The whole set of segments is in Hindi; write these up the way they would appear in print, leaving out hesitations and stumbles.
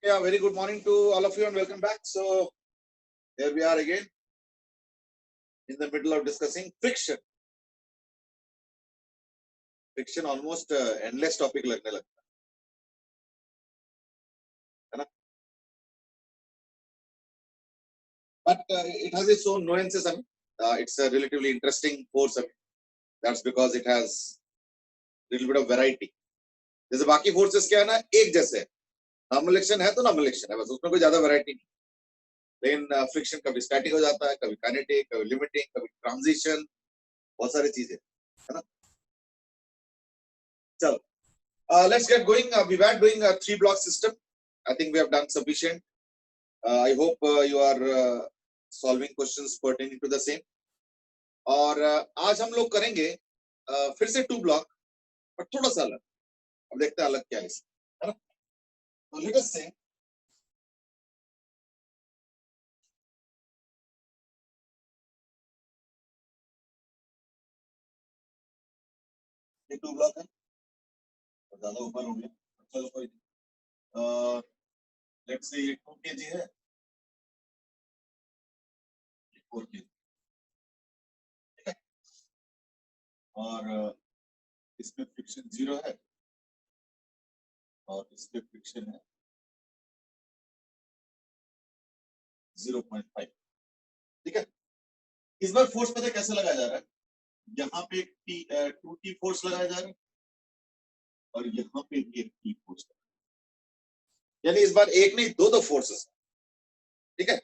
Yeah, very good morning to all of you and welcome back. So here we are again in the middle of discussing friction. Friction almost endless topic लगने लगता है ना? But it has its own nuances. It's a relatively interesting course. That's because it has a little bit of variety. जैसे बाकी forces क्या है ना, एक जैसे है. नॉर्मल एक्शन है तो नॉर्मल एक्शन है, बस उसमें कोई ज्यादा वैरायटी नहीं. लेकिन फ्रिक्शन कभी स्टैटिक हो जाता है, कभी काइनेटिक, कभी लिमिटिंग, कभी ट्रांजिशन, बहुत सारी चीजें है ना. चलो, let's get going. We were doing a 3-block system. I think we have done sufficient. I hope you are solving questions pertaining to the same. और आज हम लोग करेंगे फिर से 2 block, पर थोड़ा सा अलग. अब देखते हैं अलग क्या है, है ना. तो लेट अस से ये 2 block है, ज्यादा ऊपर हो गया, चलो कोई नहीं. लेट्स से ये 2 kg है, 4 kg, ठीक है. और इसमें फ्रिक्शन 0 है और इसमें फ्रिक्शन है 0.5, ठीक है. इस बार फोर्स पता है कैसे लगाया जा रहा है. यहाँ पे एक 2T फोर्स लगाया जा रहा है और यहाँ पे एक T फोर्स, यानी इस बार एक नहीं दो फोर्सेस, ठीक है.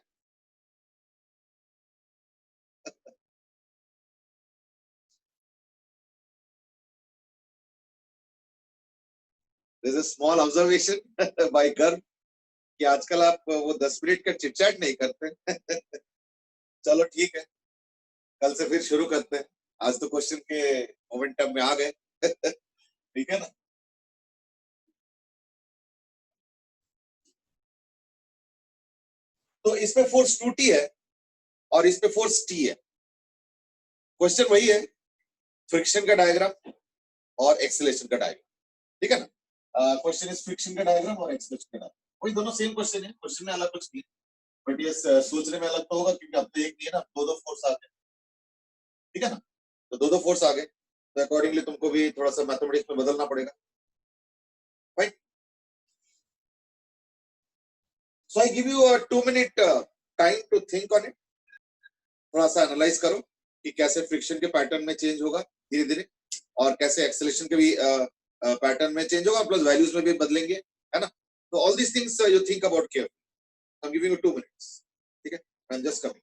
There's a small observation by Garv कि आजकल आप वो 10 मिनट का चिटचैट नहीं करते. चलो ठीक है, कल से फिर शुरू करते हैं. आज तो क्वेश्चन के मोमेंटम में आ गए. ठीक है ना. तो इसमें फोर्स 2T है और इस पे फोर्स T है. क्वेश्चन वही है, फ्रिक्शन का डायग्राम और एक्सेलरेशन का डायग्राम, ठीक है ना. क्वेश्चन इज फ्रिक्शन का डायग्राम और एक्सेलरेशन का डायग्राम. वही दोनों सेम क्वेश्चन है, क्वेश्चन में अलग कुछ नहीं, बट ये सोचने में अलग तो होगा क्योंकि अब तो एक नहीं है ना, दो फोर्स आ गए, ठीक है ना. तो दो फोर्स आ गए, तो अकॉर्डिंगली तुमको भी थोड़ा सा मैथमेटिक्स में बदलना पड़ेगा. Right. So I give you a 2 minute time to think on it. थोड़ा सा एनालाइज करो कि कैसे फ्रिक्शन के पैटर्न में चेंज होगा धीरे धीरे और कैसे एक्सेलरेशन के भी पैटर्न में चेंज होगा, प्लस वैल्यूज में भी बदलेंगे, है ना. तो all these things you think about care. I am giving you 2 minutes, ठीक है. I am just coming.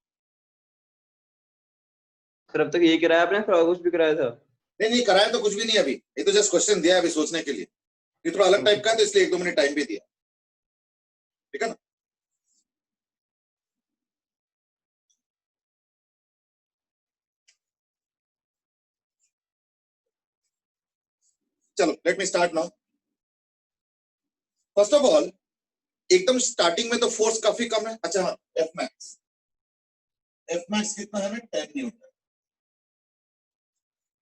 Sir अब तक यही कराया आपने, फिर और कुछ भी कराया था? नहीं कराया तो कुछ भी नहीं अभी, ये तो जस्ट क्वेश्चन दिया अभी सोचने के लिए. ये थोड़ा अलग टाइप का है तो इसलिए 1-2 मिनट टाइम भी दिया, ठीक है ना. चलो let me start now. First of all एकदम स्टार्टिंग में तो फोर्स काफी कम है. अच्छा हाँ, एफ मैक्स कितना है ना, 10 न्यूटन.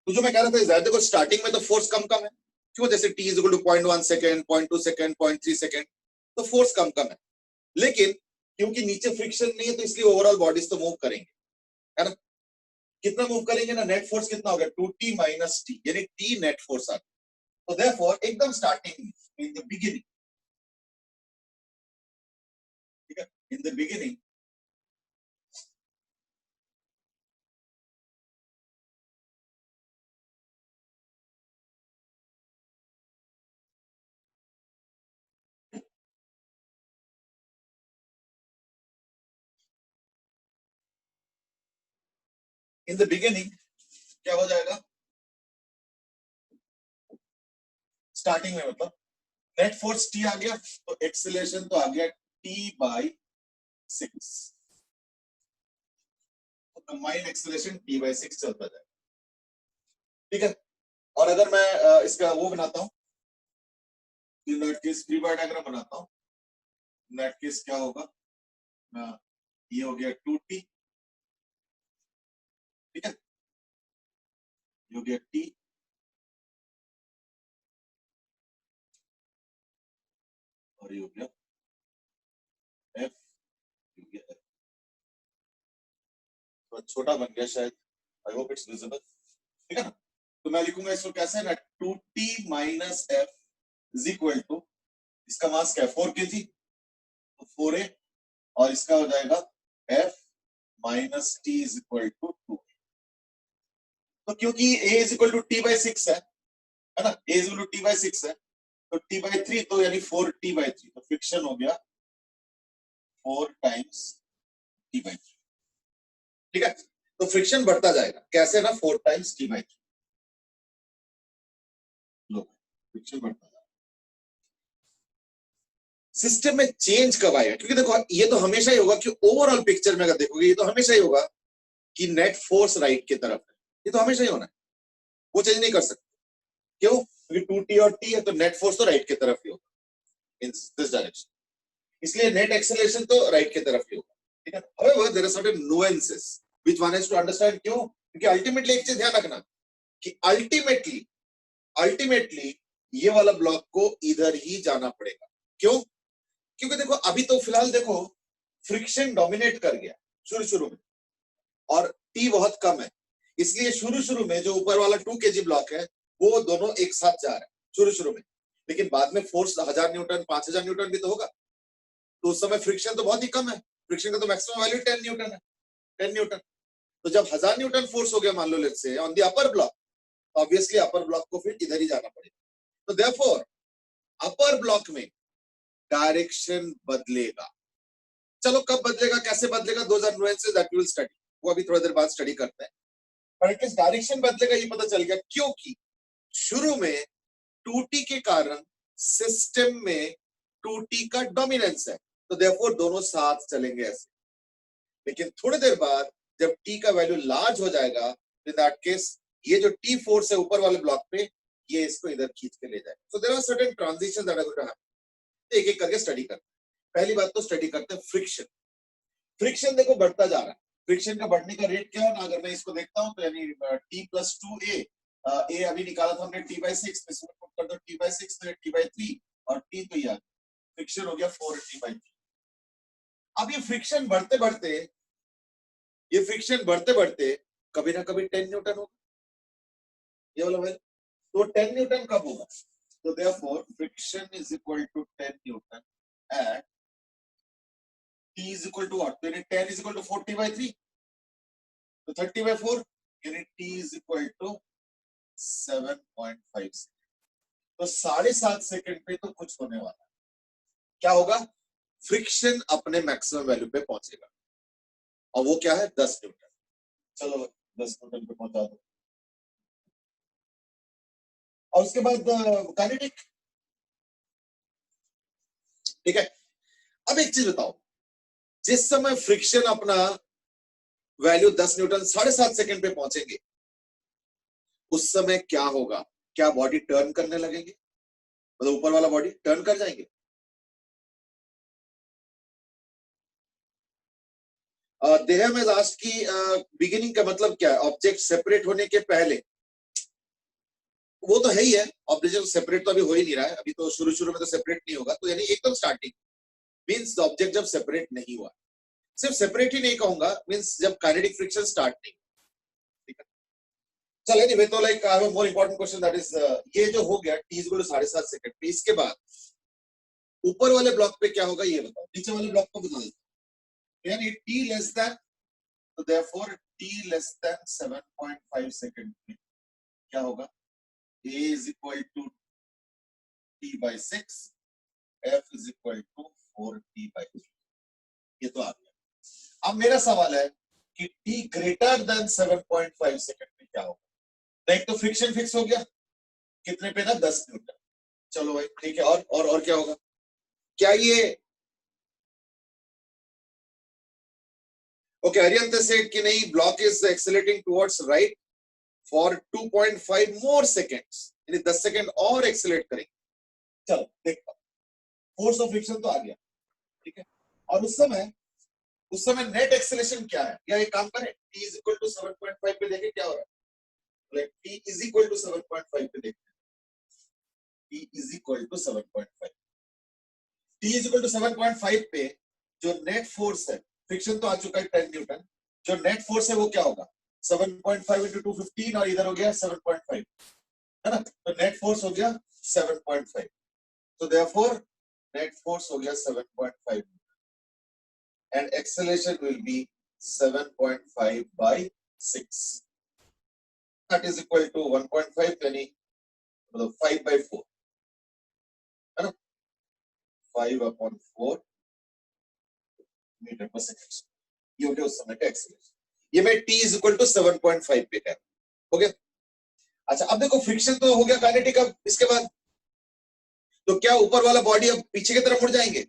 तो जो मैं कह रहा था इस देखो स्टार्टिंग में तो फोर्स कम है. क्यों? जैसे t is equal to 0.1 second, 0.2 second, 0.3 second, तो फोर्स कम है. लेकिन क्योंकि नीचे फ्रिक्शन नहीं है तो इसलिए ओवरऑल बॉडीज तो मूव करेंगे, है ना. कितना मूव करेंगे ना, नेट फोर्स कितना होगा 2T माइनस T, यानी T नेट फोर्स आ. तो देयरफॉर एकदम स्टार्टिंग इन द बिगिनिंग, ठीक है, इन द बिगिनिंग क्या हो जाएगा स्टार्टिंग में, मतलब नेट फोर्स T आ गया तो एक्सेलरेशन तो आ गया T/6, तो कंबाइंड एक्सेलरेशन T/6 चलता जाएगा, ठीक है. और अगर मैं इसका वो बनाता हूं, net case free body diagram बनाता हूं, नेट केस क्या होगा, ये हो गया 2T, ठीक है, ये हो गया T और ये हो गया तो छोटा बन गया शायद, आई होप इट्स विजिबल, ठीक है ना। तो मैं लिखूंगा इसको कैसे ना, 2t minus F is equal to, इसका मास क्या है 4 kg, तो 4a, और इसका हो जाएगा f minus T is equal to 2। तो क्योंकि a is equal to T by 6 है ना, a is equal to T by 6 है, तो t बाई 3 तो यानी 4t बाई 3, तो फ्रिक्शन हो गया 4 टाइम्स t बाई 3, ठीक है। तो फ्रिक्शन बढ़ता जाएगा कैसे ना, 4 times t by 3, low friction बढ़ता जाएगा। सिस्टम में चेंज कब आएगा, क्योंकि देखो ये तो हमेशा ही होगा कि ओवरऑल पिक्चर में अगर देखोगे ये तो हमेशा ही होगा कि नेट फोर्स राइट की तरफ है, ये तो हमेशा ही होना है, वो चेंज नहीं कर सकते। क्यों? क्योंकि 2t और t है, तो नेट फोर्स तो राइट की तरफ ही होगा इन दिस डायरेक्शन, इसलिए नेट एक्सेलरेशन तो राइट की तरफ ही होगा, ठीक है। However, there are certain nuances which one has to understand। क्यों? क्योंकि अल्टीमेटली एक चीज ध्यान रखना कि अल्टीमेटली ये वाला ब्लॉक को इधर ही जाना पड़ेगा। क्यों? क्योंकि देखो अभी तो फिलहाल देखो फ्रिक्शन डोमिनेट कर गया शुरू में, और टी बहुत कम है, इसलिए शुरू में जो ऊपर वाला 2 kg ब्लॉक है वो दोनों एक साथ जा रहा है शुरू में, लेकिन बाद में फोर्स 1000 न्यूटन 5000 न्यूटन भी तो होगा, तो उस समय फ्रिक्शन तो बहुत ही कम है, फ्रिक्शन का तो मैक्सिमम वैल्यू 10 न्यूटन है, 10 न्यूटन। तो जब 1000 न्यूटन फोर्स हो गया मान लो let's say on the upper block, obviously upper block को फिर इधर ही जाना पड़ेगा, तो देयरफॉर अपर ब्लॉक में डायरेक्शन बदलेगा। चलो कब बदलेगा, कैसे बदलेगा, those are nuances that we will study, वो अभी थोड़ी देर बाद स्टडी करते हैं। पर एटलीस्ट डायरेक्शन बदलेगा ये पता चल गया, क्योंकि शुरू में 2t के कारण सिस्टम में 2t का डोमिनेंस है, तो देयरफॉर दोनों साथ चलेंगे ऐसे। लेकिन थोड़ी देर बाद जब t का वैल्यू लार्ज हो जाएगा, इन दैट केस ये जो t फोर्स है ऊपर वाले ब्लॉक पे, ये इसको इधर खींच के ले जाएगा। So there are certain transitions that are going to happen, एक एक करके स्टडी करते हैं। पहली बात तो स्टडी करते हैं फ्रिक्शन। फ्रिक्शन देखो बढ़ता जा रहा है, फ्रिक्शन का बढ़ने का रेट क्या है ना, अगर मैं इसको देखता हूं तो यानी t प्लस 2a, a अभी निकाला था हमने t बाई 6, इसमें पुट कर दो t बाई 6 तो t बाई 3, और t तो यार फ्रिक्शन हो गया 4t बाई 3। अब ये फ्रिक्शन बढ़ते बढ़ते कभी ना कभी 10 न्यूटन होगा, ये वाला भाई, तो 10 न्यूटन कब होगा, तो therefore friction is equal to 10 newton at t is equal to what, तो 10 is equal to 40 by 3, तो 30 by 4 यानी t is equal to 7.5 second, तो 7.5 सेकंड पे तो कुछ होने वाला है, क्या होगा, फ्रिक्शन अपने मैक्सिमम वैल्यू पे पहुंचेगा, और वो क्या है 10 न्यूटन। चलो 10 न्यूटन पे पहुंचा दो, और उसके बाद काइनेटिक, ठीक है। अब एक चीज बताओ, जिस समय फ्रिक्शन अपना वैल्यू 10 न्यूटन 7.5 सेकंड पे पहुंचेंगे, उस समय क्या होगा, क्या बॉडी टर्न करने लगेंगे, मतलब ऊपर वाला बॉडी टर्न कर जाएंगे। देह में लास्ट की बिगिनिंग का मतलब क्या है, ऑब्जेक्ट सेपरेट होने के पहले, वो तो है ही है, ऑब्जेक्ट सेपरेट तो अभी हो ही नहीं रहा है, अभी तो शुरू में तो सेपरेट नहीं होगा, तो यानी एकदम स्टार्टिंग मींस ऑब्जेक्ट जब सेपरेट नहीं हुआ, सिर्फ सेपरेट ही नहीं कहूंगा, मींस जब काइनेटिक फ्रिक्शन स्टार्ट नहीं, ठीक है। चल एनीवे, तो like I have a more important question that is, ये जो हो गया t 7.5 सेकंड पे, इसके बाद ऊपर वाले ब्लॉक पे क्या होगा ये बताओ, नीचे वाले ब्लॉक को बता दो, यानी t लेस देन, तो therefore t less than 7.5 second पे क्या होगा, a is equal to t by 6, f is equal to 4t by 3, ये तो आ गया। अब मेरा सवाल है कि t ग्रेटर देन 7.5 सेकंड पे क्या होगा, एक तो फ्रिक्शन फिक्स हो गया कितने पे ना 10 न्यूटन, चलो भाई ठीक है, और क्या होगा, क्या ये ओके, अरिहंत सेड कि नहीं, block is accelerating towards right for 2.5 more seconds, यानी 10 सेकंड और एक्सेलरेट करेंगे। चलो देखता हूं, फोर्स ऑफ फ्रिक्शन तो आ गया, ठीक है, और उस समय नेट एक्सेलरेशन क्या है, या एक काम करें t is equal to 7.5 पे देखें क्या हो रहा है, like t is equal to 7.5 पे देखते हैं, t is equal to 7.5, t is equal to 7.5 पे जो नेट फोर्स है, फ्रिक्शन तो आ चुका है 10 न्यूटन, जो नेट फोर्स है वो क्या होगा 7.5 इंटू 215 और इधर हो गया 7.5 है ना, तो नेट फोर्स हो गया 7.5, तो देयरफॉर नेट फोर्स हो गया 7.5 and acceleration will be 7.5 by 6 that is equal to 1.5 यानी मतलब 5 by 4 है ना, 5/4 मीटर पर सेकंड, ये हो गया उस समय का एक्सेलरेशन। ये मैं t इज इक्वल टू 7.5 पे है, हो गया। अच्छा अब देखो फ्रिक्शन तो हो गया काइनेटिक, अब इसके बाद तो क्या ऊपर वाला बॉडी अब पीछे की तरफ मुड़ जाएंगे?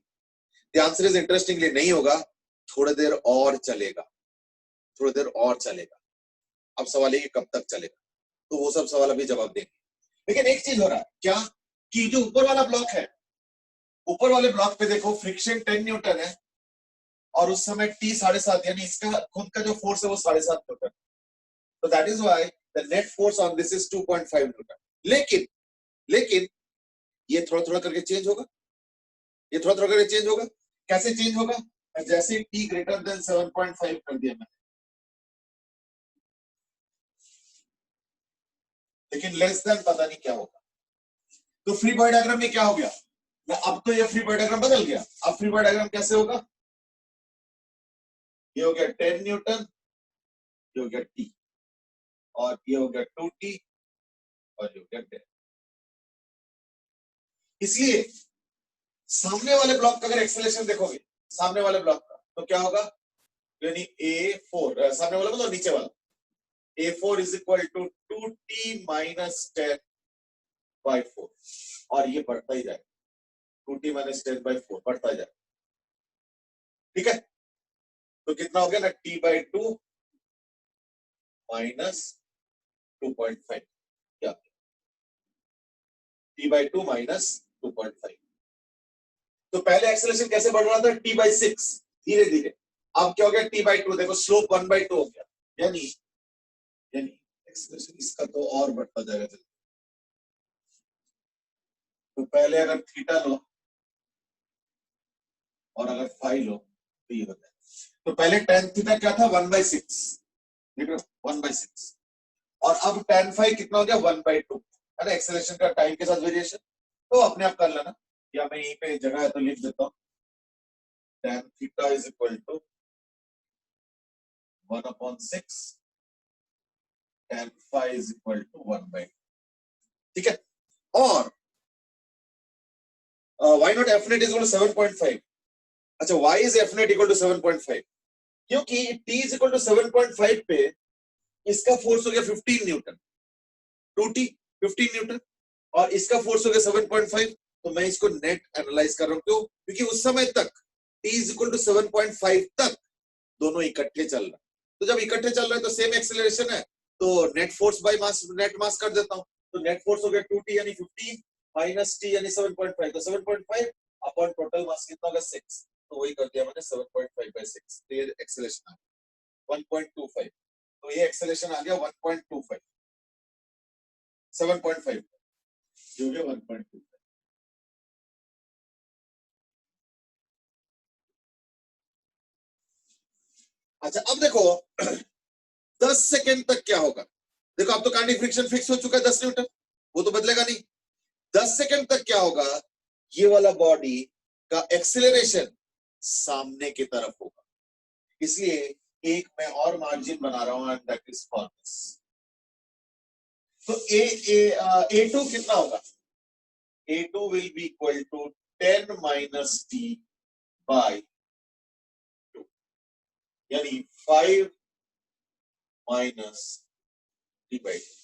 द आंसर इज इंटरेस्टिंगली नहीं होगा, थोड़ी देर और चलेगा, थोड़ी देर और चलेगा। अब सवाल है कि कब तक चलेगा, तो वो सब सवाल अभी जवाब देंगे। लेकिन एक चीज हो रहा है क्या कि जो ऊपर वाला ब्लॉक है, ऊपर वाले ब्लॉक पे देखो फ्रिक्शन 10 न्यूटन है और उस समय t 7.5 यानी इसका खुद का जो फोर्स है वो 7.5 न्यूटन, तो that is why the net force on this is 2.5 Newton. लेकिन ये थोड़ा थोड़ा करके चेंज होगा, ये थोड़ा थोड़ा करके चेंज होगा। कैसे चेंज होगा? जैसे t ग्रेटर देन 7.5 कर दिया मैंने, लेकिन लेस देन पता नहीं क्या होगा। तो फ्री बॉडी डायग्राम में क्या हो गया, अब तो ये फ्री बॉडी डायग्राम बदल गया। अब फ्री बॉडी डायग्राम कैसे होगा? ये हो गया 10 न्यूटन, ये हो गया t, और ये हो गया 2t, और ये हो गया 10। इसलिए सामने वाले ब्लॉक का अगर एक्सेलरेशन देखोगे, सामने वाले ब्लॉक का, तो क्या होगा, यानी A4 सामने वाला मतलब नीचे वाला, A4 is equal to 2t minus 10 by 4, और ये बढ़ता ही जाए, 2t माइनस 10 by 4 बढ़ता जाए, ठीक है। तो कितना हो गया ना, t by 2 माइनस 2.5, क्या t by 2 माइनस 2.5। तो पहले एक्सेलरेशन कैसे बढ़ रहा था, t by 6 धीरे धीरे, अब क्या हो गया t by 2, देखो स्लोप 1/2 हो गया, यानी एक्सेलरेशन इसका तो और बढ़ता जाएगा। तो पहले अगर थीटा लो और अगर फाई लो तो ये होता है, तो पहले tan थीटा क्या था 1/6, देख रहे हो 1/6, और अब tan फाई कितना हो गया 1/2, है ना, एक्सेलरेशन का टाइम के साथ वेरिएशन। तो अपने आप कर लेना, या मैं यहीं पे जगह है तो लिख देता हूँ, tan theta is equal to 1/6, tan phi is equal to 1/2, ठीक है। और why not f net is equal to 7.5? अच्छा, why is f net equal to 7.5? क्योंकि t is equal to 7.5 पे इसका फोर्स हो गया 15 न्यूटन, 2t 15 न्यूटन, और इसका फोर्स हो गया 7.5, तो मैं इसको नेट एनालाइज कर रहा हूं। क्यों? क्योंकि उस समय तक t is equal to 7.5 तक दोनों इकट्ठे चल रहा है, तो जब इकट्ठे चल रहे हैं तो सेम एक्सेलरेशन है, तो net force by mass, net mass कर देता हूं, तो नेट फोर्स हो गया 2t यानी 15 माइनस t यानी 7.5, तो 7.5 अपॉन टोटल मास कितना होगा 6, तो वही कर दिया मैंने 7.5 by 6, तो ये एक्सेलरेशन आ गया 1.25, तो ये एक्सेलरेशन आ गया 1.25, 7.5 जो हो गया 1.25। अच्छा अब देखो 10 सेकंड तक क्या होगा, देखो अब तो काइनेटिक फ्रिक्शन फिक्स हो चुका है 10 न्यूटन, वो तो बदलेगा नहीं। 10 सेकंड तक क्या होगा, ये वाला बॉडी का एक्सेलरेशन सामने की तरफ होगा, इसलिए एक मैं और मार्जिन बना रहा हूं, and that is for this. तो A2 कितना होगा, A2 will be equal to 10 minus t by 2, यानी 5 minus t by 2,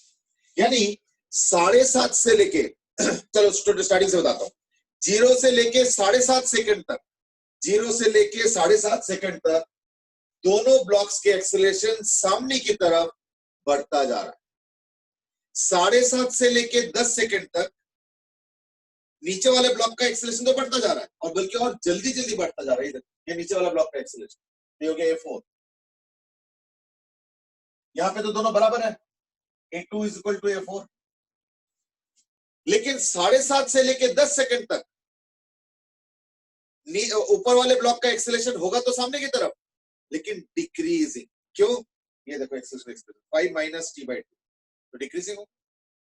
यानी 7.5 से लेके चलो स्टार्टिंग से बताता हूं, 0 से लेके 7.5 सेकंड तक, 0 से लेके 7.5 सेकंड तक दोनों ब्लॉक्स के एक्सेलरेशन सामने की तरफ बढ़ता जा रहा है। 7.5 से लेके 10 सेकंड तक नीचे वाले ब्लॉक का एक्सेलरेशन तो बढ़ता जा रहा है, और बल्कि और जल्दी जल्दी बढ़ता जा रहा है। इधर ये नीचे वाला ब्लॉक का एक्सेलरेशन, ये हो गया A4, यहां पे तो दोनों बराबर है, A2 is equal to A4, लेकिन 7.5 से लेके 10 सेकंड तक ऊपर वाले ब्लॉक का एक्सेलरेशन होगा तो सामने की तरफ, लेकिन डिक्रीजिंग, क्यों? ये देखो एक्सेलरेशन 5 माइनस टी बाई 2 तो डिक्रीजिंग हो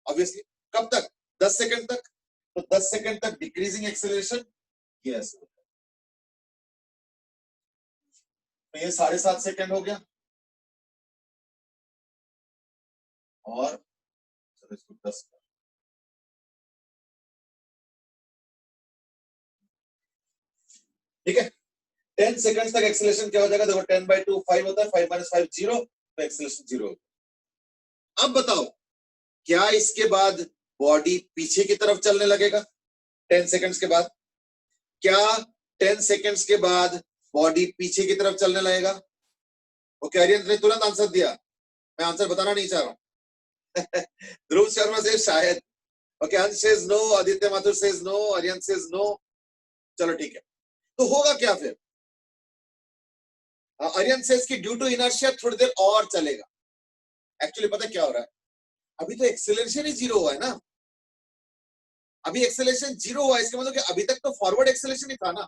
ऑब्वियसली। कब तक? 10 सेकंड तक। तो 10 सेकंड तक डिक्रीजिंग एक्सेलरेशन, यस। तो ये 7.5 सेकंड हो गया, और चलो इसको 10 कर। ठीक है, 10 सेकंड तक एक्सेलरेशन क्या हो जाएगा? देखो 10 बाई 2 5 होता है, 5 माइनस 5 0, तो एक्सेलरेशन 0। अब बताओ, क्या इसके बाद बॉडी पीछे की तरफ चलने लगेगा 10 सेकंड्स के बाद? क्या 10 सेकंड्स के बाद बॉडी पीछे की तरफ चलने लगेगा? ओके, आर्यन ने तुरंत आंसर दिया, मैं आंसर बताना नहीं चाह रहा हूं। ध्रुव शर्मा से शायद। Okay, Ansh says no, Aditya Mathur says no, Aryan says no. चलो ठीक है, तो होगा क्या फिर? आर्यन सेज कि ड्यू टू इनर्शिया थोड़ी देर और चलेगा। एक्चुअली पता क्या हो रहा है, अभी तो एक्सेलरेशन ही 0 हुआ है ना, अभी एक्सेलरेशन 0 हुआ है, इसका मतलब कि अभी तक तो फॉरवर्ड एक्सेलरेशन ही था ना।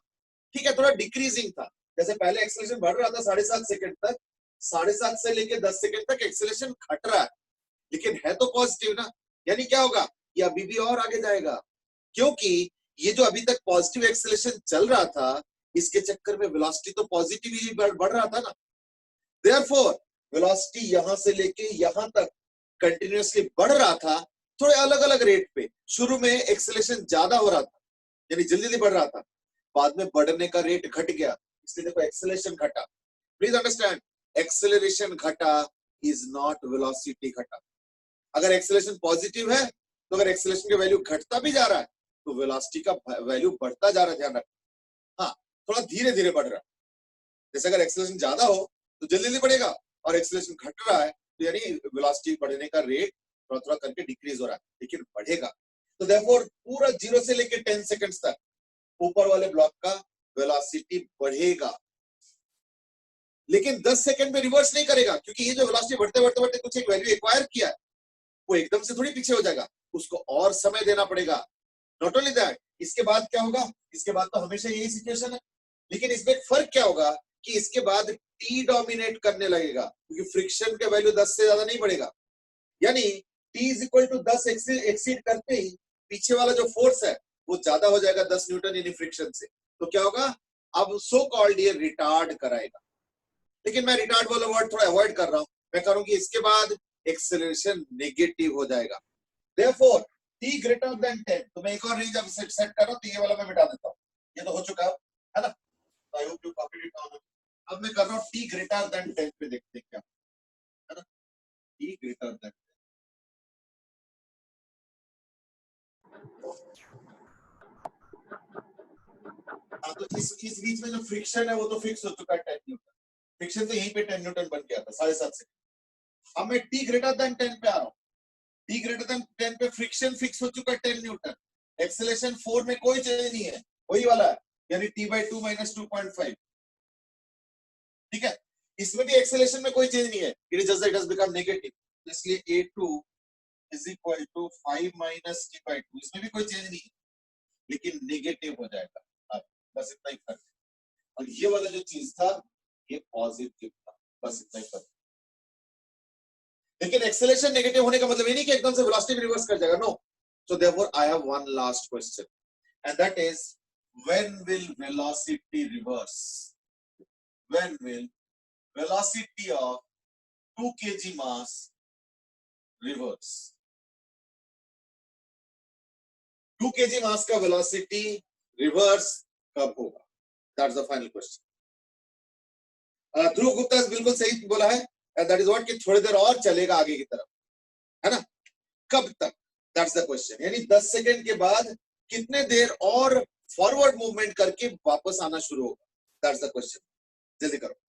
ठीक है, थोड़ा डिक्रीजिंग था, जैसे पहले एक्सेलरेशन बढ़ रहा था 7.5 सेकंड तक, 7.5 से लेके 10 सेकंड तक एक्सेलरेशन घट रहा है, लेकिन है तो पॉजिटिव ना। यानी क्या होगा, ये अभी भी और आगे जाएगा, क्योंकि ये जो अभी तक पॉजिटिव एक्सेलरेशन चल रहा था, इसके चक्कर में वेलोसिटी तो पॉजिटिव ही बढ़ रहा था ना। देयरफॉर वेलोसिटी यहां से लेके यहां तक कंटिन्यूअसली बढ़ रहा था, थोड़े अलग अलग रेट पे। शुरू में एक्सेलरेशन ज्यादा हो रहा था, यानी जल्दी जल्दी बढ़ रहा था, बाद में बढ़ने का रेट घट गया, इसलिए देखो एक्सेलरेशन घटा। प्लीज अंडरस्टैंड, एक्सेलरेशन घटा इज नॉट वेलोसिटी घटा। अगर एक्सेलरेशन पॉजिटिव है, तो अगर एक्सेलरेशन का वैल्यू घटता भी जा रहा है, तो वेलोसिटी का वैल्यू बढ़ता जा रहा है, ध्यान रखना। हाँ, थोड़ा धीरे धीरे बढ़ रहा है। जैसे अगर एक्सेलरेशन ज्यादा हो तो जल्दी जल्दी बढ़ेगा, और एक्सेलरेशन घट रहा है तो यानी वेलोसिटी बढ़ने का रेट थोड़ा थोड़ा करके डिक्रीज हो रहा है, लेकिन बढ़ेगा। तो देयरफॉर पूरा 0 से लेके 10 सेकंड्स तक ऊपर वाले ब्लॉक का वेलोसिटी बढ़ेगा, लेकिन 10 सेकंड में रिवर्स नहीं करेगा, क्योंकि ये जो वेलोसिटी बढ़ते बढ़ते बढ़ते कुछ एक वैल्यू एक्वायर किया है, वो एकदम से थोड़ी पीछे हो जाएगा, उसको और समय देना पड़ेगा। नॉट ओनली दैट, इसके बाद क्या होगा? इसके बाद तो हमेशा यही सिचुएशन है, लेकिन इसमें फर्क क्या होगा कि इसके बाद टी डोमिनेट करने लगेगा, क्योंकि फ्रिक्शन का वैल्यू 10 से ज्यादा नहीं बढ़ेगा। यानी T is equal to 10 exceed करते ही पीछे वाला जो फोर्स है वो ज्यादा हो जाएगा 10 न्यूटन यानी फ्रिक्शन से। तो क्या होगा? अब सो कॉल्ड ये रिटार्ड कराएगा, लेकिन मैं रिटार्ड वाला वर्ड थोड़ा अवॉइड कर रहा हूं। मैं करूंगी इसके बाद एक्सेलरेशन नेगेटिव हो जाएगा। देयरफॉर t ग्रेटर देन 10, तो मैं एक और रेंज अब सेट कर रहा हूं, तो ये वाला मैं मिटा देता हूं, ये तो हो चुका है ना। आई hope you copied it down. अब मैं कर रहा हूं t ग्रेटर देन 10 पे, देखते हैं क्या है ना। t ग्रेटर देन, हाँ, तो इस बीच में जो फ्रिक्शन है वो तो फिक्स हो चुका है 10 न्यूटन। फ्रिक्शन तो यहीं पे 10 न्यूटन बन गया था 7.5 से। अब मैं t ग्रेटर देन 10 पे आ रहा हूँ। t ग्रेटर देन 10 पे फ्रिक्शन फिक्स हो चुका है 10 न्यूटन। एक्सेलरेशन 4 में कोई चेंज नहीं है, वही वाला है, यानी t/2 - 2.5। ठीक है, इसमें भी एक्सेलरेशन में कोई चेंज नहीं है, it is just that it has become negative, इसलिए a2 is equal to 5 minus t/2, इसमें भी कोई चेंज नहीं है, लेकिन नेगेटिव हो जाएगा। अब बस इतना ही फर्क है, और ये वाला जो चीज था ये पॉजिटिव था, बस इतना ही फर्क। लेकिन एक्सेलरेशन नेगेटिव होने का मतलब ये नहीं कि एकदम से वेलोसिटी रिवर्स कर जाएगा, no. So therefore I have one last question, and that is when will velocity reverse? When will velocity of 2 kg mass reverse? 2 kg mass का velocity reverse कब होगा? That's the final question. ध्रुव गुप्ता बिल्कुल सही बोला है, and that is what कि थोड़ी देर और चलेगा आगे की तरफ, है ना। कब तक? That's the question. यानी 10 सेकंड के बाद कितने देर और फॉरवर्ड मूवमेंट करके वापस आना शुरू होगा? That's the question. जल्दी करो।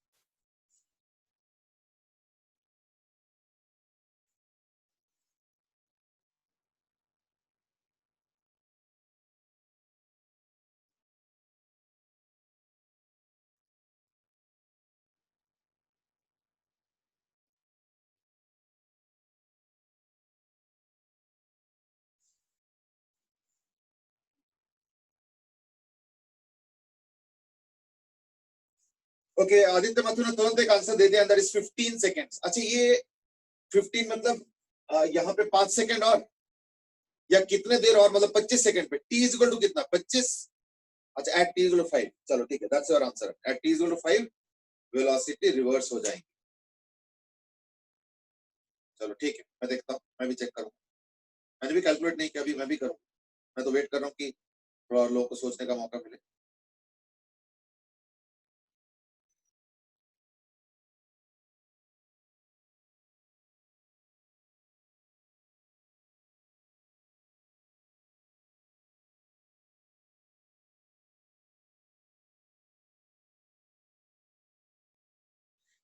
ओके, आदित्य माथुर ने तुरंत एक आंसर दे दिया, दैट इज 15 सेकंड्स। अच्छा, ये 15 मतलब यहाँ पे 5 सेकंड और, या कितने देर और, मतलब 25 सेकंड पे। t इज इक्वल टू कितना, 25। अच्छा, at t is equal to 5। चलो ठीक है, that's your answer. At t is equal to 5 velocity reverse हो जाएगी। चलो ठीक है, मैं देखता हूँ, मैं भी चेक करूँ। मैंने भी कैलकुलेट नहीं किया, अभी मैं भी करूँ। मैं तो वेट कर रहा हूँ कि थोड़ा और लोगों को सोचने का मौका मिले।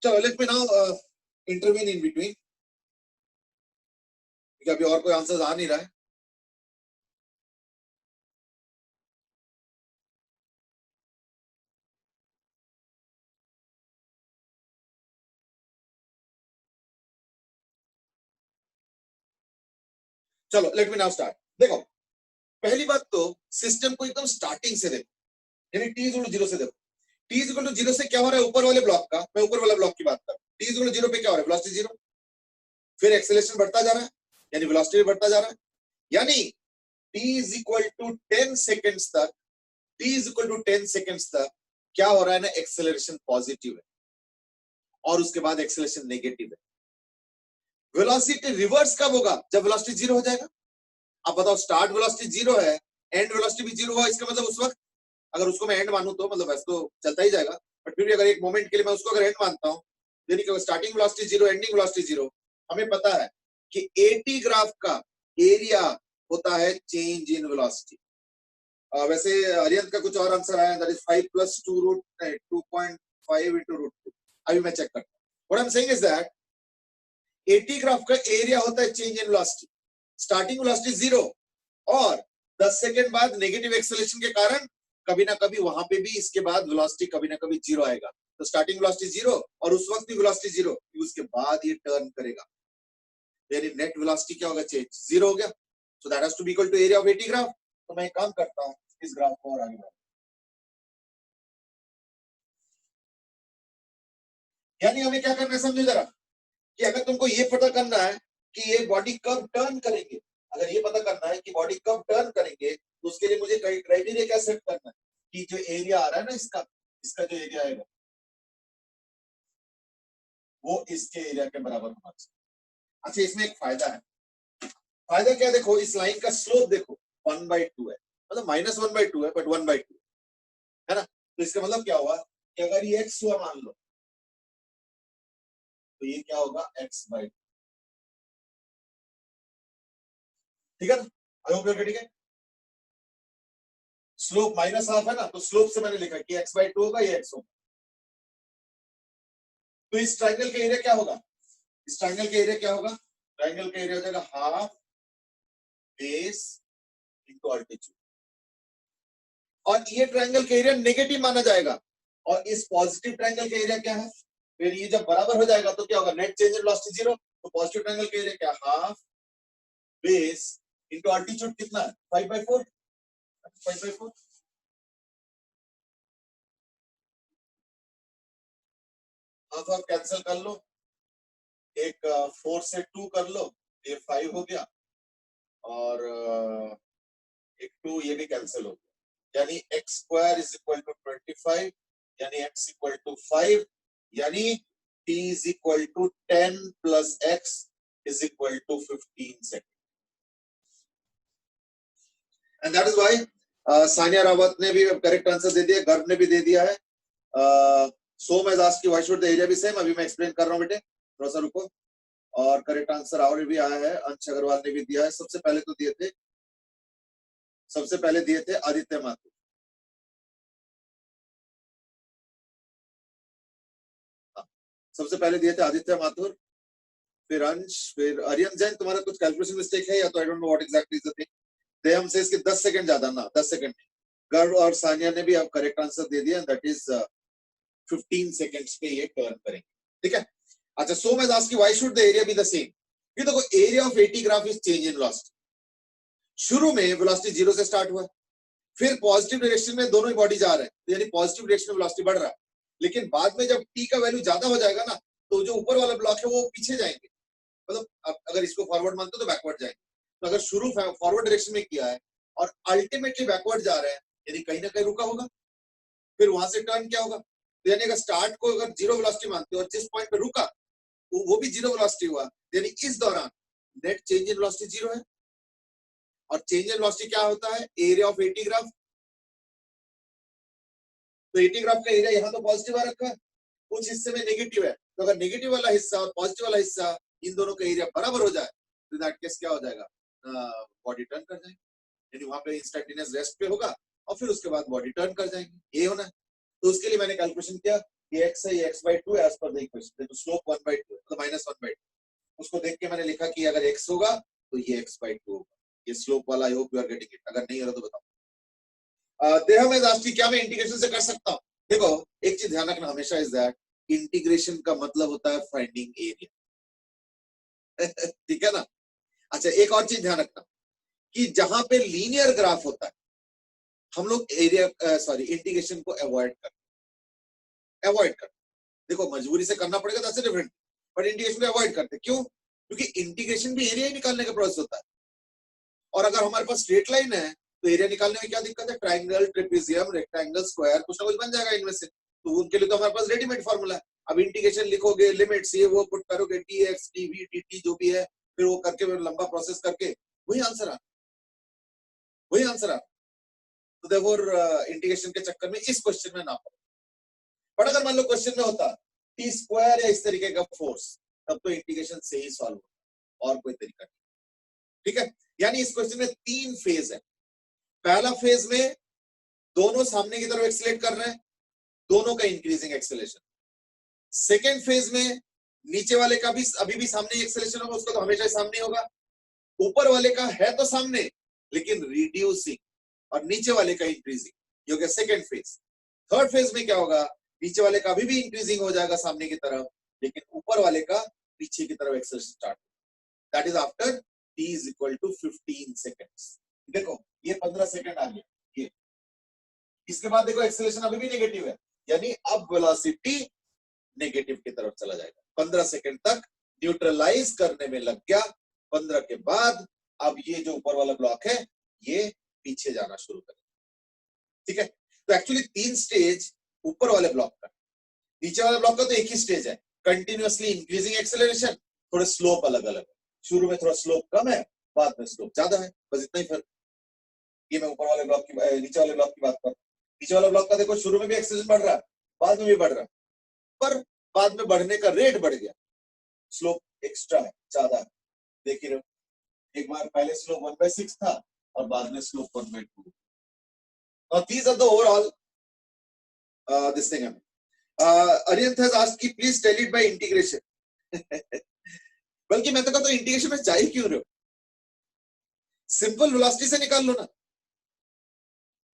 चलो, let me now intervene in between, क्योंकि अभी और कोई आंसर आ नहीं रहा है। चलो, लेट मी नाउ स्टार्ट। देखो, पहली बात तो सिस्टम को एकदम स्टार्टिंग से देखो, यानी t इक्वल टू 0 से देखो। t इक्वल टू 0 से क्या हो रहा है ऊपर वाले ब्लॉक का, मैं ऊपर वाला ब्लॉक की बात कर रहा हूं। t इक्वल टू 0 पे क्या हो रहा है, वेलोसिटी 0, फिर एक्सेलरेशन बढ़ता जा रहा है, यानी वेलोसिटी बढ़ता जा रहा है, यानी t is equal to 10 seconds तक, t is equal to 10 seconds तक क्या हो रहा है ना, एक्सेलरेशन पॉजिटिव है और उसके बाद एक्सेलरेशन नेगेटिव है। वेलोसिटी रिवर्स कब होगा, जब वेलोसिटी 0 हो जाएगा। अब बताओ, स्टार्ट वेलोसिटी 0 है, एंड वेलोसिटी भी 0 हुआ, इसका मतलब उस वक्त, अगर उसको मैं एंड मानूं तो, मतलब वैसे तो चलता ही जाएगा, बट फिर भी अगर एक मोमेंट के लिए मैं उसको अगर एंड मानता हूं, यानी कि स्टार्टिंग वेलोसिटी 0, एंडिंग वेलोसिटी 0, हमें पता है कि एटी ग्राफ का एरिया होता है चेंज इन वेलोसिटी। वैसे अरियंत का कुछ और आंसर आया, दैट इज 5 + 2 रूट 2.5 × √2। अभी मैं चेक करता हूं। What I am saying is that eighty graph का एरिया होता है change in velocity, starting velocity 0 और 10 सेकंड बाद नेगेटिव एक्सेलरेशन के कारण कभी ना कभी वहां पे भी इसके बाद वेलोसिटी कभी ना कभी 0 आएगा। तो स्टार्टिंग वेलोसिटी 0 और उस वक्त भी वेलोसिटी 0, उसके बाद ये टर्न करेगा, यानी नेट वेलोसिटी क्या होगा, चेंज 0 हो गया। So that has to be equal to area of AT graph. तो मैं एक काम करता हूं, इस ग्राफ को और आगे बढ़ाऊं, यानी हमें क्या करना है समझो जरा, कि अगर तुमको ये पता करना है कि ये बॉडी कब टर्न करेंगे, अगर ये पता करना है कि बॉडी कब टर्न करेंगे, तो उसके लिए मुझे क्राइटेरिया क्या सेट करना है कि जो एरिया आ रहा है ना इसका, इसका जो एरिया आएगा वो इसके एरिया के बराबर होना चाहिए। अच्छा, इसमें एक फायदा है। फायदा क्या, देखो इस लाइन का स्लोप देखो 1/2 है, मतलब -1/2 है, बट 1/2 है ना। तो इसका मतलब क्या हुआ कि अगर ये x हुआ मान लो, तो ये क्या होगा, x/2। ठीक है ना, आई होप ठीक है। स्लोप -½ है ना, तो स्लोप से मैंने लिखा कि x/2 होगा, ये x होगा। तो इस ट्रायंगल का एरिया क्या होगा, इस ट्रायंगल का एरिया क्या होगा, ट्रायंगल का एरिया हो जाएगा हाफ बेस इंटू अल्टीट्यूड, और ये ट्रायंगल का एरिया नेगेटिव माना जाएगा, और इस पॉजिटिव ट्रायंगल का एरिया क्या है, फिर ये जब बराबर हो जाएगा तो क्या होगा, नेट चेंज इन वेलोसिटी 0। तो पॉजिटिव ट्रायंगल का एरिया क्या, हाफ बेस इंटू अल्टीट्यूड कितना है, 5/4, 5/4। हाफ हाफ कैंसिल कर लो, एक 4 से 2 कर लो, ये 5 हो गया, और एक 2 ये भी कैंसिल हो गया, यानी x² = 25, यानी x = 5, यानी t = 10 + x = 15 second. And that is why Sania Rawat ने भी करेक्ट आंसर दे दिया, गर्भ ने भी दे दिया है। Some has asked why should the area be same, अभी मैं एक्सप्लेन कर रहा हूं बेटे, थोड़ा सा रुको। और करेक्ट आंसर और भी आया है, अंश अग्रवाल ने भी दिया है। सबसे पहले तो दिए थे, सबसे पहले दिए थे आदित्य माथुर। सबसे पहले दिए थे आदित्य माथुर, फिर अंश, फिर आर्यन जैन। तुम्हारा कुछ कैलकुलेशन मिस्टेक है या तो I don't know what exactly is the thing. देहम से इसके 10 सेकंड ज्यादा ना, 10 सेकंड नहीं। गर्व और सानिया ने भी अब करेक्ट आंसर दे दिया, दैट इज 15 सेकंड्स पे ये टर्न करेंगे। ठीक है। अच्छा, सो मैं ask why should the area be the same. ये देखो, area of AT graph is change in velocity. शुरू में वेलोसिटी 0 से स्टार्ट हुआ, फिर पॉजिटिव डायरेक्शन में दोनों ही बॉडी जा रहे हैं, यानी पॉजिटिव डायरेक्शन में वेलोसिटी बढ़ रहा है। लेकिन बाद में जब टी का वैल्यू ज्यादा हो जाएगा ना, तो जो ऊपर वाला ब्लॉक है वो पीछे जाएंगे, मतलब अगर इसको फॉरवर्ड मानते हो तो बैकवर्ड जाएंगे। तो अगर शुरू फॉरवर्ड डायरेक्शन में किया है और अल्टीमेटली बैकवर्ड जा रहे हैं, यानी कहीं ना कहीं रुका होगा, फिर वहां से टर्न क्या होगा, तो यानी अगर स्टार्ट को अगर जीरो वेलोसिटी मानते हो और जिस पॉइंट पे रुका वो भी जीरो वेलोसिटी हुआ, यानी इस दौरान net change in velocity zero है। और चेंज इन वेलोसिटी क्या होता है, एरिया ऑफ एटी ग्राफ। तो एटी ग्राफ का एरिया यहाँ तो पॉजिटिव आ रखा है, कुछ हिस्से में नेगेटिव है, तो अगर नेगेटिव वाला हिस्सा और पॉजिटिव वाला हिस्सा इन दोनों का एरिया बराबर हो जाए तो दैट केस क्या हो जाएगा, बॉडी टर्न कर जाएगी, यानी वहां पे इंस्टेंटेनियस रेस्ट पे होगा और फिर उसके बाद बॉडी टर्न कर जाएगी, ये होना है। तो उसके लिए मैंने कैलकुलेशन किया कि x है, ये x/2 as per the equation, तो स्लोप 1/2 मतलब -1/2, उसको देख के मैंने लिखा कि अगर x होगा तो ये x/2 होगा, ये स्लोप वाला। I hope you are getting it, अगर नहीं हो तो बताओ। देह में दास्ती क्या मैं इंटीग्रेशन से कर सकता हूँ? देखो एक चीज ध्यान रखना हमेशा इज दैट इंटीग्रेशन का मतलब होता है फाइंडिंग एरिया। ठीक है ना। अच्छा एक और चीज ध्यान रखना कि जहां पे लीनियर ग्राफ होता है हम लोग एरिया सॉरी इंटीग्रेशन को अवॉइड कर। देखो मजबूरी से करना पड़ेगा, दैट्स डिफरेंट, बट इंटीग्रेशन को अवॉइड करते क्यों? क्योंकि इंटीग्रेशन भी एरिया ही निकालने का प्रोसेस होता है, और अगर हमारे पास स्ट्रेट लाइन है तो एरिया निकालने में क्या दिक्कत है, ट्राइंगल, ट्रेपेजियम, रेक्टेंगल, स्क्वायर, कुछ ना कुछ बन जाएगा इनमें से, तो उनके लिए तो हमारे पास रेडीमेड फॉर्मूला है। अब इंटीग्रेशन लिखोगे, लिमिट्स ये वो पुट करोगे, dx dv dt जो भी है, फिर वो करके लंबा प्रोसेस करके वही आंसर आ। तो देयरफॉर इंटीग्रेशन के चक्कर में इस क्वेश्चन में ना पड़ो। बट अगर मान लो क्वेश्चन में होता टी स्क्वायर या इस तरीके का फोर्स, तब तो इंटीग्रेशन से ही सॉल्व होता, और कोई तरीका नहीं। ठीक है, यानी इस क्वेश्चन में 3 फेज है। पहला फेज में दोनों सामने की तरफ एक्सीलरेट कर रहे हैं, दोनों का इंक्रीजिंग एक्सेलरेशन। सेकेंड फेज में नीचे वाले का भी अभी भी सामने एक्सेलरेशन होगा, उसका तो हमेशा सामने होगा। ऊपर वाले का है तो सामने लेकिन रिड्यूसिंग, और नीचे वाले का इंक्रीजिंग, ये हो गया सेकेंड फेज। थर्ड फेज में क्या होगा, नीचे वाले का अभी भी इंक्रीजिंग हो जाएगा सामने की तरफ, लेकिन ऊपर वाले का पीछे की तरफ एक्सेलरेशन स्टार्ट होगा। That is after t is equal to 15 seconds. देखो ये 15 सेकेंड आ गया, ये इसके बाद देखो एक्सेलरेशन अभी भी नेगेटिव है, यानी अब वेलोसिटी नेगेटिव की तरफ चला जाएगा। 15 सेकेंड तक न्यूट्रलाइज करने में लग गया, 15 के बाद अब ये जो ऊपर वाला ब्लॉक है ये पीछे जाना शुरू करेगा। ठीक है, तो एक्चुअली 3 स्टेज ऊपर वाले ब्लॉक का, नीचे वाले ब्लॉक का तो एक ही स्टेज है, कंटिन्यूअसली इंक्रीजिंग एक्सेलरेशन, थोड़े स्लोप अलग अलग है, शुरू में थोड़ा स्लोप कम है, बाद में स्लोप ज्यादा है, बस इतना ही फर्क। ये मैं ऊपर वाले ब्लॉक की नीचे वाले ब्लॉक की बात कर, नीचे वाला ब्लॉक का देखो शुरू में भी एक्सेलरेशन बढ़ रहा है, बाद में भी बढ़ रहा है, पर बाद में बढ़ने का रेट बढ़ गया, स्लोप एक्स्ट्रा है, ज्यादा है। देखिए एक बार पहले स्लोप 1/6 था और बाद में slope 1/2। Now these are the overall this thing. Ariyant has asked कि please tell it by integration. बल्कि मैं तो कहता हूँ इंटीग्रेशन में जा ही क्यों रहे हो, सिंपल वेलोसिटी से निकाल लो ना,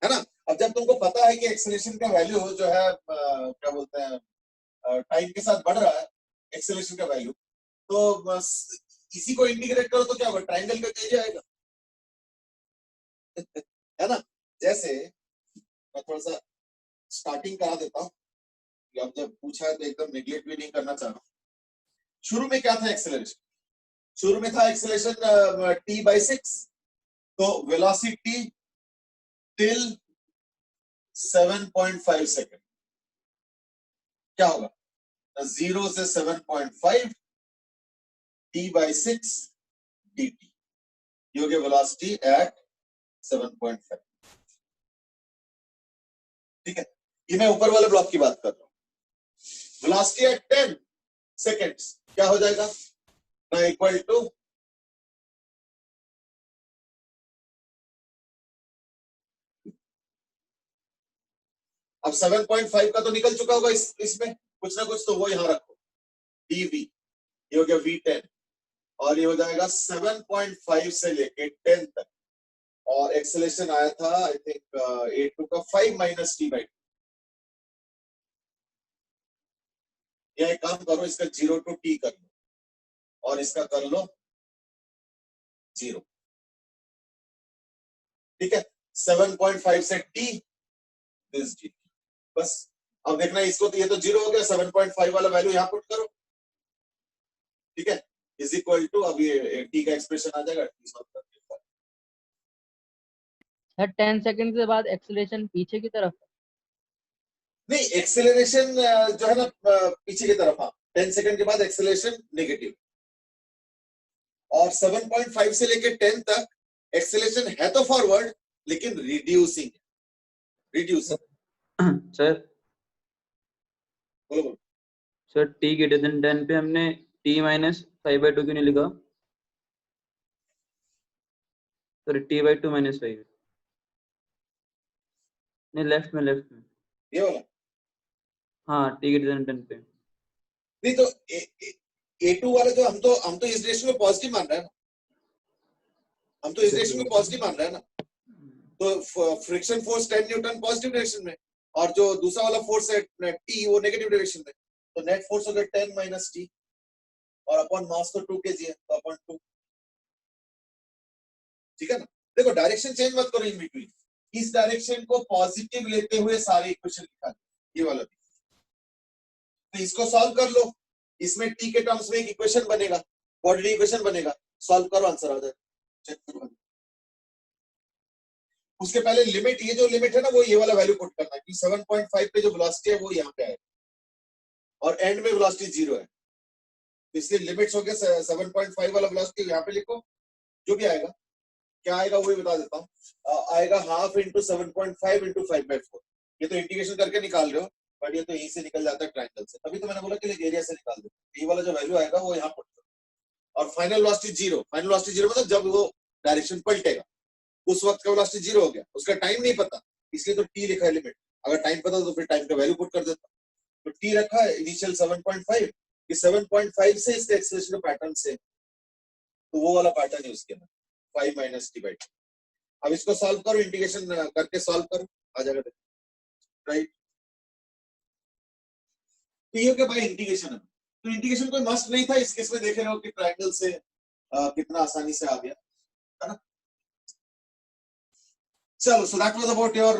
है ना। अब जब तुमको पता है कि एक्सेलरेशन का वैल्यू जो है क्या बोलते हैं टाइम के साथ बढ़ रहा है एक्सेलरेशन का वैल्यू, तो बस इसी को इंटीग्रेट करो तो क्या होगा, ट्राइंगल का एरिया आएगा। है ना। जैसे मैं थोड़ा सा स्टार्टिंग करा देता हूँ, अब जब पूछा है तो एकदम नेग्लेक्ट भी नहीं करना चाह रहा। शुरू में क्या था एक्सेलरेशन, शुरू में था एक्सेलरेशन t/6, तो वेलोसिटी टिल 7.5 सेकेंड क्या होगा, 0 से 7.5 t/6 dt, ये हो गया वेलोसिटी एट 7.5। ठीक है, ये मैं ऊपर वाले ब्लॉक की बात कर रहा हूं। वेलोसिटी एट 10 सेकेंड्स क्या हो जाएगा, ना इक्वल टू अब 7.5 का तो निकल चुका होगा इसमें कुछ ना कुछ, तो वो यहां रखो dv, ये हो गया v10, और ये हो जाएगा 7.5 से लेके 10 तक, और एक्सेलरेशन आया था आई थिंक 8 का 5 माइनस t/2। या एक काम करो, इसका 0 to t कर लो और इसका कर लो 0। ठीक है, 7.5 से t दिस dt, बस अब देखना इसको, तो ये तो 0 हो गया, 7.5 वाला वैल्यू यहाँ पुट करो, ठीक है, इज इक्वल टू, अब ये टी का एक्सप्रेशन आ जाएगा, टी सॉल्व करके। सर 10 सेकंड के बाद एक्सेलरेशन पीछे की तरफ। नहीं, एक्सेलरेशन जो है ना पीछे की तरफ, हाँ, 10 सेकंड के बाद एक्सेलरेशन नेगेटिव, और 7.5 से लेके 10 तक एक्सेलरेशन है तो फॉरवर्ड, लेकिन रिड्यूसिंग, सर बोलो। सर t greater than 10 पे हमने t minus 5/2 क्यों नहीं लिखा? सॉरी t/2 minus 5, नहीं लेफ्ट में ये वाला हाँ t greater than 10 पे। नहीं तो A2 वाले तो हम तो इस डायरेक्शन में पॉजिटिव मान रहे हैं ना, हम तो इस डायरेक्शन में पॉजिटिव मान रहे हैं ना, तो friction force 10 Newton positive direction में, और जो दूसरा वाला फोर्स है T वो नेगेटिव डायरेक्शन में, तो नेट फोर्स हो गया 10 माइनस T, और अपॉन मास तो 2 kg है, तो अपॉन 2, ठीक है ना। देखो डायरेक्शन चेंज मत करो इन बिटवीन, इस डायरेक्शन को पॉजिटिव लेते हुए सारे इक्वेशन लिखा, ये वाला भी, तो इसको सॉल्व कर लो, इसमें टी के टर्म्स में एक इक्वेशन बनेगा, क्वाड्रेटिक इक्वेशन बनेगा, सॉल्व करो आंसर आ जाए, चेक करो। उसके पहले लिमिट, ये जो लिमिट है ना वो ये वाला वैल्यू पुट करना है कि 7.5 पे जो वेलोसिटी है वो यहाँ पे आएगा, और एंड में वेलोसिटी 0 है, तो इसलिए लिमिट्स हो गया 7.5 वाला वेलोसिटी यहाँ पे लिखो, जो भी आएगा, क्या आएगा वही बता देता हूँ, आएगा हाफ इंटू 7.5 इंटू 5/4, ये तो इंटीग्रेशन करके निकाल रहे हो, बट ये तो यहीं से निकल जाता है ट्रायंगल से, तभी तो मैंने बोला कि एरिया से निकाल दो, ये वाला जो वैल्यू आएगा वो यहाँ पुट करो, और फाइनल वेलोसिटी 0, फाइनल वेलोसिटी 0 मतलब जब वो डायरेक्शन पलटेगा उस वक्त का वेलोसिटी 0 हो गया, उसका टाइम नहीं पता, इसलिए तो टी लिखा है लिमिट, अगर टाइम पता तो फिर टाइम का वैल्यू पुट कर देता, तो टी रखा है इनिशियल 7.5, कि 7.5 से इसके एक्सेलरेशन का पैटर्न से, तो वो वाला पैटर्न यूज किया 5 माइनस t/2। अब इसको सॉल्व करो, इंटीग्रेशन करके सॉल्व करो, आ जाएगा राइट, तो ये क्या भाई इंटीग्रेशन है, तो इंटीग्रेशन कोई मस्ट नहीं था, इस केस में देख रहे हो कि ट्रायंगल से कितना आसानी से आ गया, है ना। चलो, so that was about your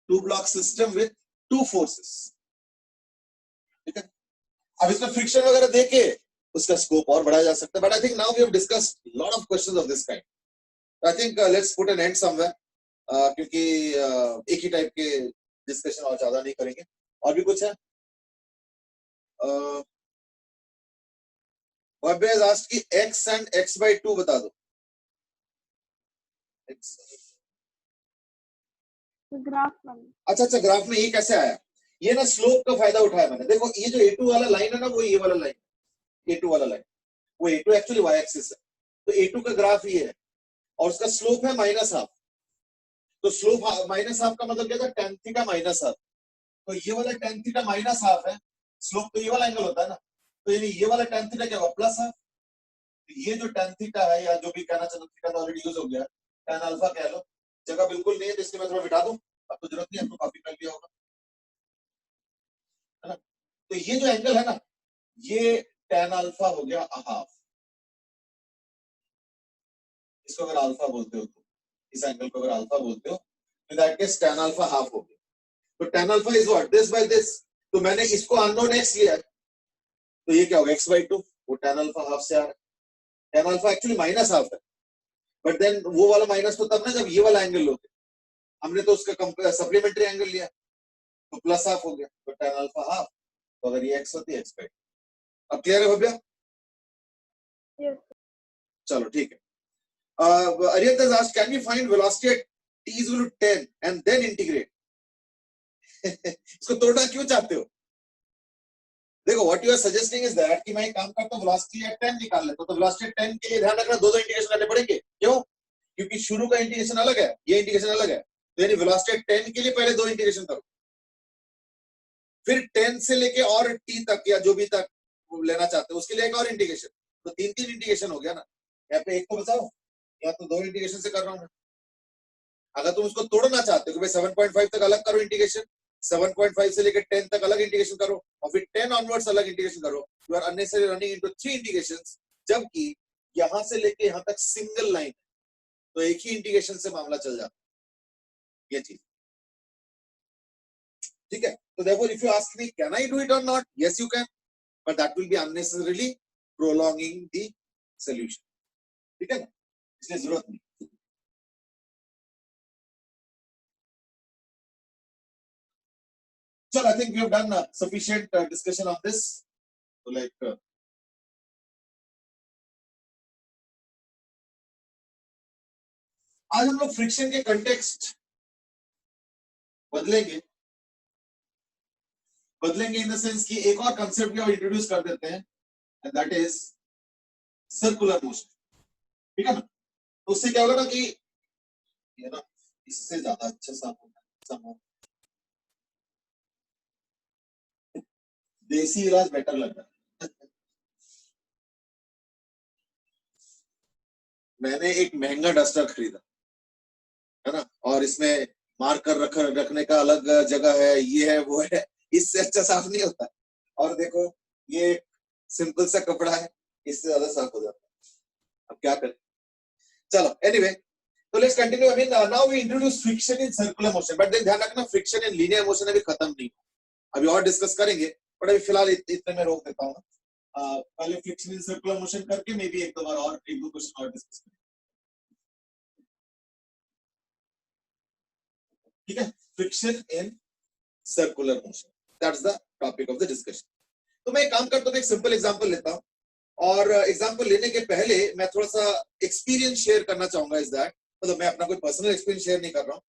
two block system with two forces, ठीक है। अब इसमें फ्रिक्शन वगैरह देके उसका स्कोप और बढ़ाया जा सकता है, but I think now we have discussed lot of questions of this kind, I think let's put an end somewhere, क्योंकि एक ही टाइप के डिस्कशन और ज्यादा नहीं करेंगे। और भी कुछ है? Wahbe has asked कि x and x/2 बता दो। ग्राफ में। अच्छा, ग्राफ में ये कैसे आया? ये ना स्लोप का फायदा उठाया मैंने। देखो ये जो A2 वाला लाइन है ना, वो ये वाला लाइन, A2 वाला लाइन, वो A2 एक्चुअली y एक्सिस है, तो A2 का ग्राफ ये है और उसका स्लोप है -½ तो स्लोप -½ का मतलब क्या था? tan थीटा -½ तो ये वाला tan थीटा -½ है, स्लोप तो ये वाला एंगल होता है ना, तो यानी ये वाला tan थीटा क्या होगा? +½ ये जो tan थीटा है, या जो भी कहना चाहते, थीटा तो ऑलरेडी यूज हो गया, tan अल्फा कह लो, जगह बिल्कुल नहीं है तो इसलिए मैं थोड़ा मिटा दूं, अब तो जरूरत नहीं, आपको कॉपी कर लिया होगा, है ना। तो ये जो एंगल है ना, ये tan अल्फा हो गया ½ इसको अगर अल्फा बोलते हो तो, इस एंगल को अगर अल्फा बोलते हो तो दैट केस tan अल्फा ½ हो गया। तो tan alpha is what? This by this, तो मैंने इसको अननोन x लिया है, तो ये क्या होगा? x/2, वो tan अल्फा ½ से आ रहा है। tan अल्फा एक्चुअली -½ है, बट देन वो वाला माइनस तो तब ना जब ये वाला एंगल लोगे, हमने तो उसका सप्लीमेंट्री एंगल लिया तो +½ हो गया, तो tan अल्फा ½ तो अगर ये x होती है x/2। अब क्लियर है भव्या? Yes. चलो ठीक है। Ariyat has asked, can we find velocity at t is equal to 10 and then integrate? इसको तोड़ना क्यों चाहते हो? देखो, what you are suggesting is that कि मैं एक काम करता हूँ, velocity at 10 निकाल लेता हूँ, तो velocity at 10 के लिए ध्यान रखना, दो इंटीग्रेशन करने पड़ेंगे। क्यों? क्योंकि शुरू का इंटीग्रेशन अलग है, ये इंटीग्रेशन अलग है, तो यानी velocity at 10 के लिए पहले दो इंटीग्रेशन करो, फिर 10 से लेके और t तक या जो भी तक लेना चाहते हो उसके लिए एक और इंटीग्रेशन, तो तीन इंटीग्रेशन हो गया ना। यहाँ पे एक तो बचाओ, या तो दो इंटीग्रेशन से कर रहा हूं मैं। अगर तुम उसको तोड़ना चाहते हो कि भाई 7.5 तक अलग करो इंटीग्रेशन, 7.5 से लेकर 10 तक अलग इंटीग्रेशन करो, और फिर 10 ऑनवर्ड्स अलग इंटीग्रेशन करो, you are unnecessary running into 3 integrations, जबकि यहां से लेके यहां तक सिंगल लाइन, तो एक ही इंटीग्रेशन से मामला चल जाता है। ये चीज ठीक है, तो therefore if you ask me can I do it or not, yes you can, but that will be unnecessarily prolonging the solution. ठीक है ना, इसलिए जरूरत नहीं. So I think we have done sufficient discussion on this. So like आज हम लोग फ्रिक्शन के कंटेक्स्ट बदलेंगे इन द सेंस कि एक और कंसेप्ट भी हम इंट्रोड्यूस कर देते हैं, and that is circular motion. ठीक है ना, तो उससे क्या होगा ना कि ये ना इससे ज्यादा अच्छा साफ होगा, देसी इलाज बेटर लग रहा है. मैंने एक महंगा डस्टर खरीदा है ना, और इसमें मार्कर रखने का अलग जगह है, ये है वो है, इससे अच्छा साफ नहीं होता. और देखो ये सिंपल सा कपड़ा है, इससे ज्यादा साफ हो जाता है. अब क्या करें, चलो एनीवे, तो let's continue. I mean now we introduce friction in circular motion, but then ध्यान रखना फ्रिक्शन इन लीनियर मोशन अभी खत्म नहीं, अभी और डिस्कस करेंगे, बट अभी फिलहाल इतने में रोक देता हूँ. पहले फ्रिक्शन इन सर्कुलर मोशन करके मे बी एक दो बार और एक दो क्वेश्चन और डिस्कस करेंगे. ठीक है, friction in circular motion, that's the topic of the discussion. तो मैं एक काम करता हूँ, एक सिंपल एग्जांपल लेता हूँ, और एग्जांपल लेने के पहले मैं थोड़ा सा एक्सपीरियंस शेयर करना चाहूंगा. इज दैट मतलब मैं अपना कोई पर्सनल एक्सपीरियंस शेयर नहीं कर रहा हूँ,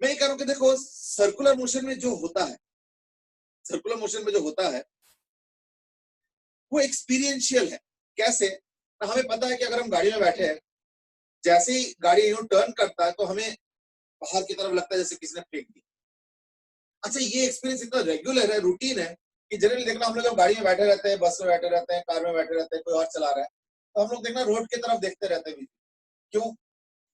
मैं ये कह रहा हूँ कि देखो सर्कुलर मोशन में जो होता है, सर्कुलर मोशन में जो होता है वो एक्सपीरियंशियल है. कैसे, तो हमें पता है कि अगर हम गाड़ी में बैठे हैं, जैसे ही गाड़ी यूं टर्न करता है तो हमें बाहर की तरफ लगता है जैसे किसी ने फेंक दी. अच्छा, ये एक्सपीरियंस इतना रेगुलर है, रूटीन है कि जनरली देखना हम लोग जब गाड़ी में बैठे रहते हैं, बस में बैठे रहते हैं, कार में बैठे रहते हैं, कोई और चला रहा है, तो हम लोग देखना रोड की तरफ देखते रहते हैं. क्यों,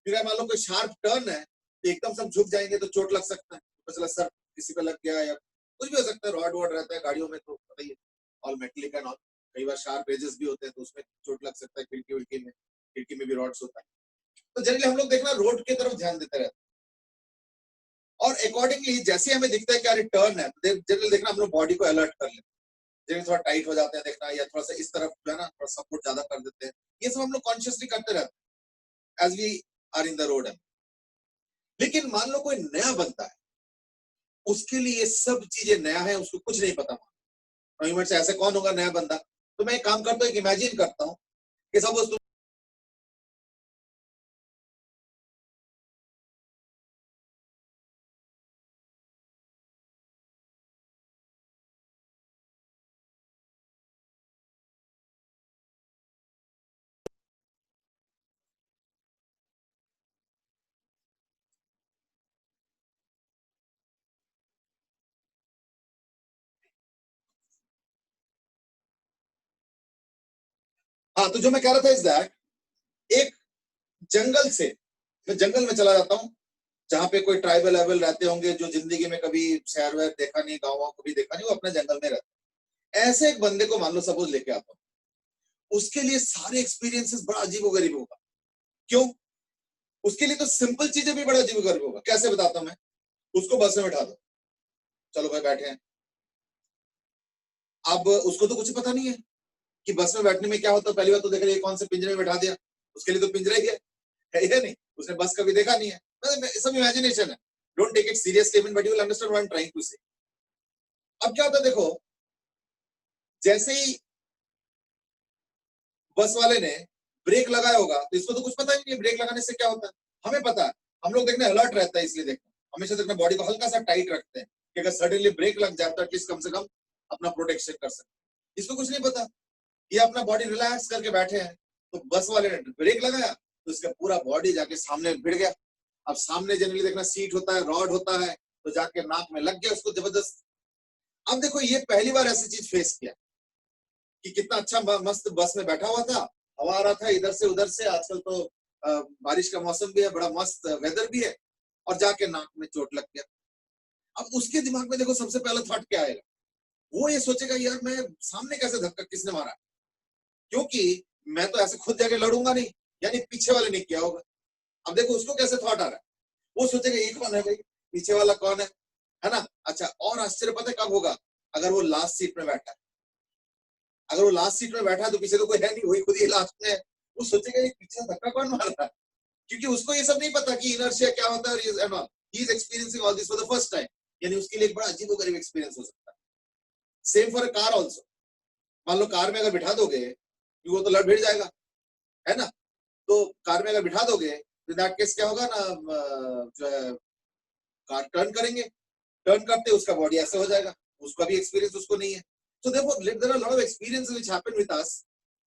क्योंकि मान लो कोई शार्प टर्न है तो एकदम से हम झुक जाएंगे तो चोट लग सकता है, तो चला सर किसी पे लग गया या कुछ भी हो सकता है. रॉड वॉड रहता है गाड़ियों में तो पता ही है, ऑल मेटलिक एंड ऑल, कई बार शार्प एजेस भी होते हैं तो उसमें चोट लग सकता है. खिड़की में भी रॉड्स होता है. तो जनरली हम लोग देखना रोड की तरफ ध्यान देते रहते हैं, और अकॉर्डिंगली जैसे हमें दिखता है कि अरे टर्न है, जनरली देखना हम लोग बॉडी को अलर्ट कर लेते हैं, जनरली थोड़ा टाइट हो जाते हैं देखना, या थोड़ा सा इस तरफ जो है ना थोड़ा सपोर्ट ज्यादा कर देते हैं. ये सब हम लोग कॉन्शियसली करते रहते हैं as we are in the road. लेकिन मान लो कोई नया बनता है, उसके लिए ये सब चीजें नया है, उसको कुछ नहीं पता. से ऐसे कौन होगा नया बंदा, तो मैं एक काम करता हूँ, एक इमेजिन करता हूँ कि सपोज हाँ, तो जो मैं कह रहा था इज दैट एक जंगल से मैं जंगल में चला जाता हूँ जहां पे कोई ट्राइबल एबल रहते होंगे जो जिंदगी में कभी शहर वहर देखा नहीं, गाँव कभी देखा नहीं, वो अपने जंगल में रहते. ऐसे एक बंदे को मान लो सपोज लेके आता हूँ, उसके लिए सारे एक्सपीरियंसेस बड़ा अजीबोगरीब होगा. क्यों, उसके लिए तो सिंपल चीजें भी बड़ा अजीबोगरीब होगा. कैसे बताता हूं मैं, उसको बस में बैठा दो, चलो भाई बैठे हैं, अब उसको तो कुछ पता नहीं है कि बस में बैठने में क्या होता है. पहली बार तो देख रहे कौन से पिंजरे में बैठा दिया, उसके लिए तो पिंजरा ही है या नहीं, उसने बस कभी देखा नहीं है. सब इमेजिनेशन है, don't take it seriously, but you will understand what I am trying to say. अब क्या होता है, देखो जैसे ही बस वाले ने ब्रेक लगाया होगा तो इसको तो कुछ पता ही नहीं है ब्रेक लगाने से क्या होता है. हमें पता है, हम लोग देखने अलर्ट रहता है, इसलिए देखना हमेशा देखना बॉडी को हल्का सा टाइट रखते हैं कि अगर सडनली ब्रेक लग जाए तो एटलीस्ट कम से कम अपना प्रोटेक्शन कर सकते. इसको कुछ नहीं पता, ये अपना बॉडी रिलैक्स करके बैठे हैं, तो बस वाले ने ब्रेक लगाया तो इसका पूरा बॉडी जाके सामने भिड़ गया. अब सामने जनरली देखना सीट होता है, रॉड होता है, तो जाके नाक में लग गया उसको जबरदस्त. अब देखो ये पहली बार ऐसी चीज फेस किया कि कितना अच्छा मस्त बस में बैठा हुआ था, हवा आ रहा था इधर से उधर से, आजकल तो बारिश का मौसम भी है, बड़ा मस्त वेदर भी है, और जाके नाक में चोट लग गया. अब उसके दिमाग में देखो सबसे पहला थॉट क्या आएगा, वो ये सोचेगा यार मैं सामने कैसे धक्का किसने मारा, क्योंकि मैं तो ऐसे खुद जाके लड़ूंगा नहीं, यानी पीछे वाले ने किया होगा. अब देखो उसको कैसे थॉट आ रहा है, वो सोचेगा ये कौन है भाई, पीछे वाला कौन है, है ना। अच्छा, और आश्चर्य पता है कब होगा? अगर वो लास्ट सीट में बैठा है। अगर वो लास्ट सीट में बैठा है तो पीछे तो कोई है नहीं, वही खुद ही लास्ट में है। वो सोचेगा ये पीछे धक्का कौन मार रहा है, क्योंकि उसको ये सब नहीं पता कि इनर्शिया क्या होता है और he is experiencing all this for the first time. यानी उसके लिए एक बड़ा अजीबोगरीब एक्सपीरियंस हो सकता है। Same for a car also. मान लो कार में अगर बिठा दोगे, वो तो लड़ भिड़ जाएगा, है ना। तो कार में अगर बिठा दोगे तो दैट केस क्या होगा ना, जो है कार टर्न करेंगे, टर्न करते उसका बॉडी ऐसे हो जाएगा, उसका भी एक्सपीरियंस उसको नहीं है। So therefore, there are a lot of experiences which happen with us,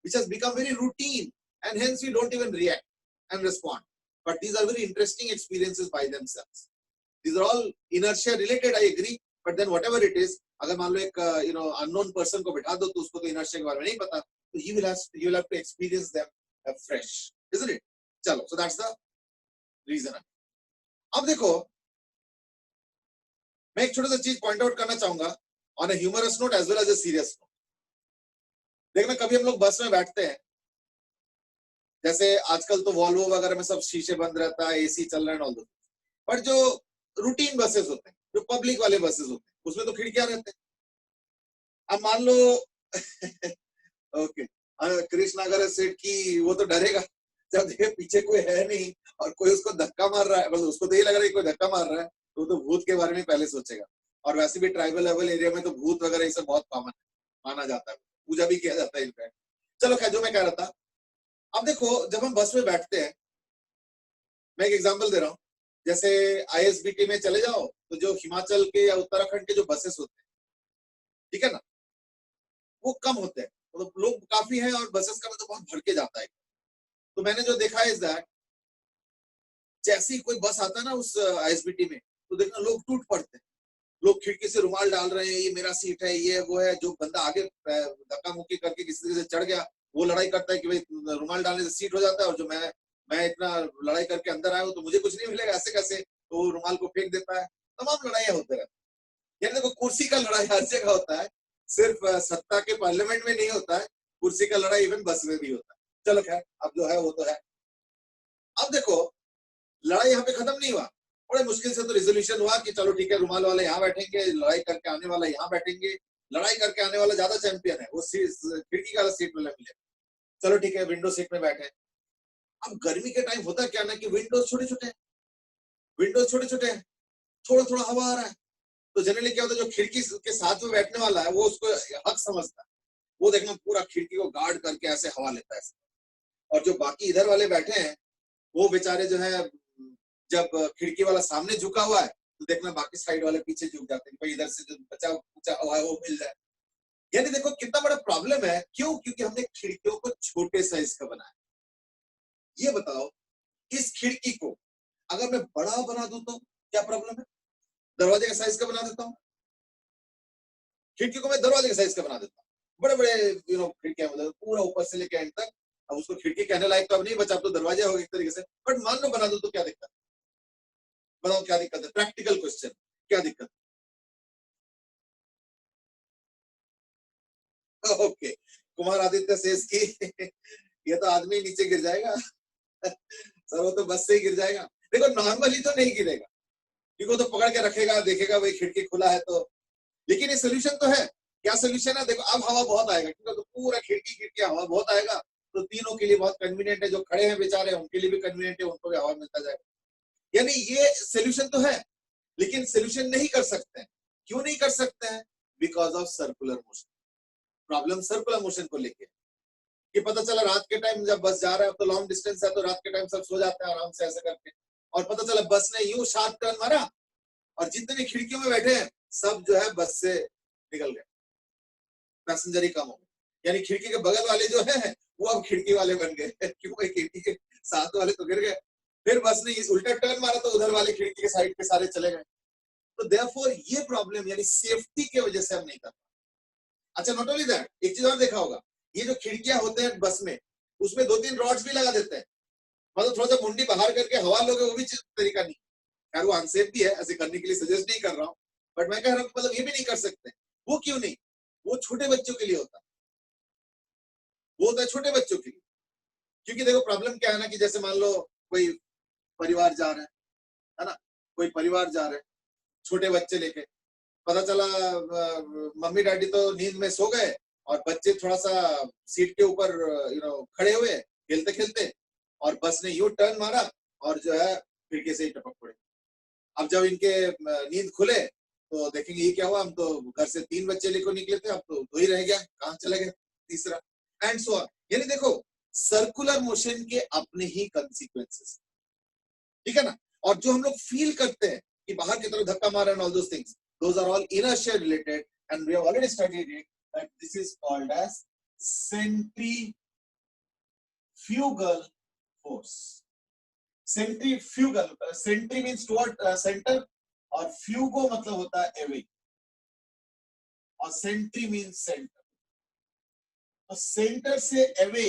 which has become very routine, and hence we don't even react and respond. But these are very interesting experiences by themselves. These are all inertia related, I agree. But then whatever it is, अगर मान लो एक unknown person को बिठा दो तो उसको तो inertia के बारे में नहीं पता, तो he will have to experience them fresh, isn't it? चलो, so that's the reason. अब देखो, मैं एक छोटा सा चीज पॉइंट आउट करना चाहूंगा on a humorous note as well as a serious note. देखना, कभी हम लोग बस में बैठते हैं, जैसे आजकल तो वॉल्वो वगैरह में सब शीशे बंद रहता है, एसी चल रहा है ऑल, पर जो रूटीन बसेस होते हैं, जो पब्लिक वाले बसेस होते हैं, उसमें तो खिड़कियां रहते हैं। अब मान लो ओके, कृष्णागर सेठ की वो तो डरेगा जब देखे पीछे कोई है नहीं और कोई उसको धक्का मार रहा है, बस उसको तो यही लग रहा है कोई धक्का मार रहा है, तो भूत के बारे में पहले सोचेगा। और वैसे भी ट्राइबल लेवल एरिया में तो भूत वगैरह ये सब बहुत कॉमन है, माना जाता है, पूजा भी किया जाता है इनफैक्ट। चलो खैर, जो मैं कह रहा था, अब देखो जब हम बस में बैठते हैं, मैं एक एग्जांपल दे रहा हूँ, जैसे आईएसबीटी में चले जाओ तो जो हिमाचल के या उत्तराखंड के जो बसेस होते हैं, ठीक है ना, वो कम होते हैं, मतलब लोग काफी हैं और बसेस का तो बहुत भर के जाता है। तो मैंने जो देखा है इस दैट, जैसे ही कोई बस आता है ना उस आईएसबीटी में, तो देखना लोग टूट पड़ते हैं, लोग खिड़की से रुमाल डाल रहे हैं, ये मेरा सीट है, ये वो है। जो बंदा आगे धक्का मुक्की करके किसी तरीके से चढ़ गया, वो लड़ाई करता है कि भाई रुमाल डालने से सीट हो जाता है, और जो मैं इतना लड़ाई करके अंदर आया हूँ तो मुझे कुछ नहीं मिलेगा, ऐसे कैसे, तो रुमाल को फेंक देता है। तमाम लड़ाइयां होते रहती है। यानी देखो, कुर्सी का लड़ाई हर जगह होता है, सिर्फ सत्ता के पार्लियामेंट में नहीं होता है, कुर्सी का लड़ाई इवन बस में भी होता है। चलो खैर, अब जो है वो तो है। अब देखो, लड़ाई यहाँ पे खत्म नहीं हुआ, बड़े मुश्किल से तो रिजोल्यूशन हुआ कि चलो ठीक है, रुमाल वाले यहाँ बैठेंगे, लड़ाई करके आने वाला यहाँ बैठेंगे। लड़ाई करके आने वाला ज्यादा चैंपियन है, वो खिड़की वाला सीट में मिले, चलो ठीक है, विंडो सीट में बैठे। अब गर्मी के टाइम होता क्या ना कि विंडोज छोटे छोटे हैं, थोड़ा थोड़ा हवा आ रहा है, तो जनरली क्या होता है, जो खिड़की के साथ में बैठने वाला है वो उसको हक समझता है, वो देखना पूरा खिड़की को गार्ड करके ऐसे हवा लेता है। और जो बाकी इधर वाले बैठे हैं, वो बेचारे जो है, जब खिड़की वाला सामने झुका हुआ है तो देखना बाकी साइड वाले पीछे झुक जाते हैं, इधर से जो बचा कुचा हुआ है वो मिल जाए। यानी देखो कितना बड़ा प्रॉब्लम है, क्यों? क्योंकि हमने खिड़कियों को छोटे साइज का बनाया। ये बताओ, इस खिड़की को अगर मैं बड़ा बना दूं तो क्या प्रॉब्लम है? दरवाजे के साइज का बना देता हूँ, खिड़की को मैं दरवाजे के साइज का बना देता हूँ, बड़े बड़े खिड़कियां, मतलब पूरा ऊपर से लेकर एंड तक। अब उसको खिड़की कहने लायक तो अब नहीं बचा, तो दरवाजे हो गए एक तरीके से, बट मान लो बना दो तो क्या दिक्कत? बताओ क्या दिक्कत है? प्रैक्टिकल क्वेश्चन, क्या दिक्कत? ओके, कुमार आदित्य सेज की ये तो आदमी नीचे गिर जाएगा सर, वो तो बस से ही गिर जाएगा। देखो नॉर्मली तो नहीं गिरेगा, क्योंकि वो तो पकड़ के रखेगा, देखेगा भाई खिड़की खुला है तो। लेकिन ये सोल्यूशन तो है। क्या सोल्यूशन है? देखो, अब हवा बहुत आएगा, क्योंकि तो पूरा खिड़की हवा बहुत आएगा, तो तीनों के लिए बहुत कन्वीनियंट है, जो खड़े हैं बेचारे उनके लिए भी कन्वीनियंट है, उनको भी हवा मिलता जाएगा। यानी ये सोल्यूशन तो है, लेकिन सोल्यूशन नहीं कर सकते हैं। क्यों नहीं कर सकते हैं? Because of circular motion. Problem circular motion को लेके कि पता चला रात के टाइम जब बस जा रहा है, तो लॉन्ग डिस्टेंस है, तो रात के टाइम सब सो जाते हैं आराम से ऐसे करके, और पता चला बस ने यूं शार्प टर्न मारा और जितने भी खिड़कियों में बैठे हैं सब जो है बस से निकल गए, पैसेंजर ही कम हो गए। यानी खिड़की के बगल वाले जो है वो अब खिड़की वाले बन गए क्योंकि खिड़की के साथ वाले तो गिर गए, फिर बस ने उल्टा टर्न मारा तो उधर वाले खिड़की के साइड के सारे चले गए। तो देयरफॉर ये प्रॉब्लम यानी सेफ्टी की वजह से हम नहीं कर पाते। अच्छा, नॉट ओनली दैट, एक चीज और देखा होगा, ये जो खिड़कियां होते हैं बस में, उसमें 2-3 रॉड्स भी लगा देते हैं, मतलब थोड़ा सा मुंडी बाहर करके हवा लोगे, वो भी तरीका नहीं। खैर वो अनसेफ भी है, ऐसे करने के लिए सजेस्ट नहीं कर रहा हूँ, बट मैं कह रहा हूँ मतलब ये भी नहीं कर सकते। वो क्यों नहीं? वो छोटे बच्चों के लिए होता है, वो होता है छोटे बच्चों के लिए। क्योंकि देखो प्रॉब्लम क्या है ना कि जैसे मान लो कोई परिवार जा रहा है ना, कोई परिवार जा रहा है, छोटे बच्चे लेके, पता चला मम्मी डैडी तो नींद में सो गए और बच्चे थोड़ा सा सीट के ऊपर खड़े हुए खेलते खेलते, और बस ने यूं टर्न मारा और जो है खिड़की से ही टपक पड़े। अब जब इनके नींद खुले तो देखेंगे ये क्या हुआ, हम तो घर से 3 बच्चे लेकर निकले थे, अब तो 2 ही रह गया, कहाँ चले गए तीसरा, एंड सो ऑन। यानी देखो सर्कुलर मोशन के अपने ही कंसीक्वेंसेस, ठीक है ना। और जो हम लोग फील करते हैं कि बाहर की तरफ धक्का मारा and all those things, those are all inertia related, and we have already studied it that this is called as centrifugal force. Centrifugal, centri means toward centre और फ्यूगो मतलब होता है अवे, और सेंट्री मींस सेंटर। तो सेंटर से अवे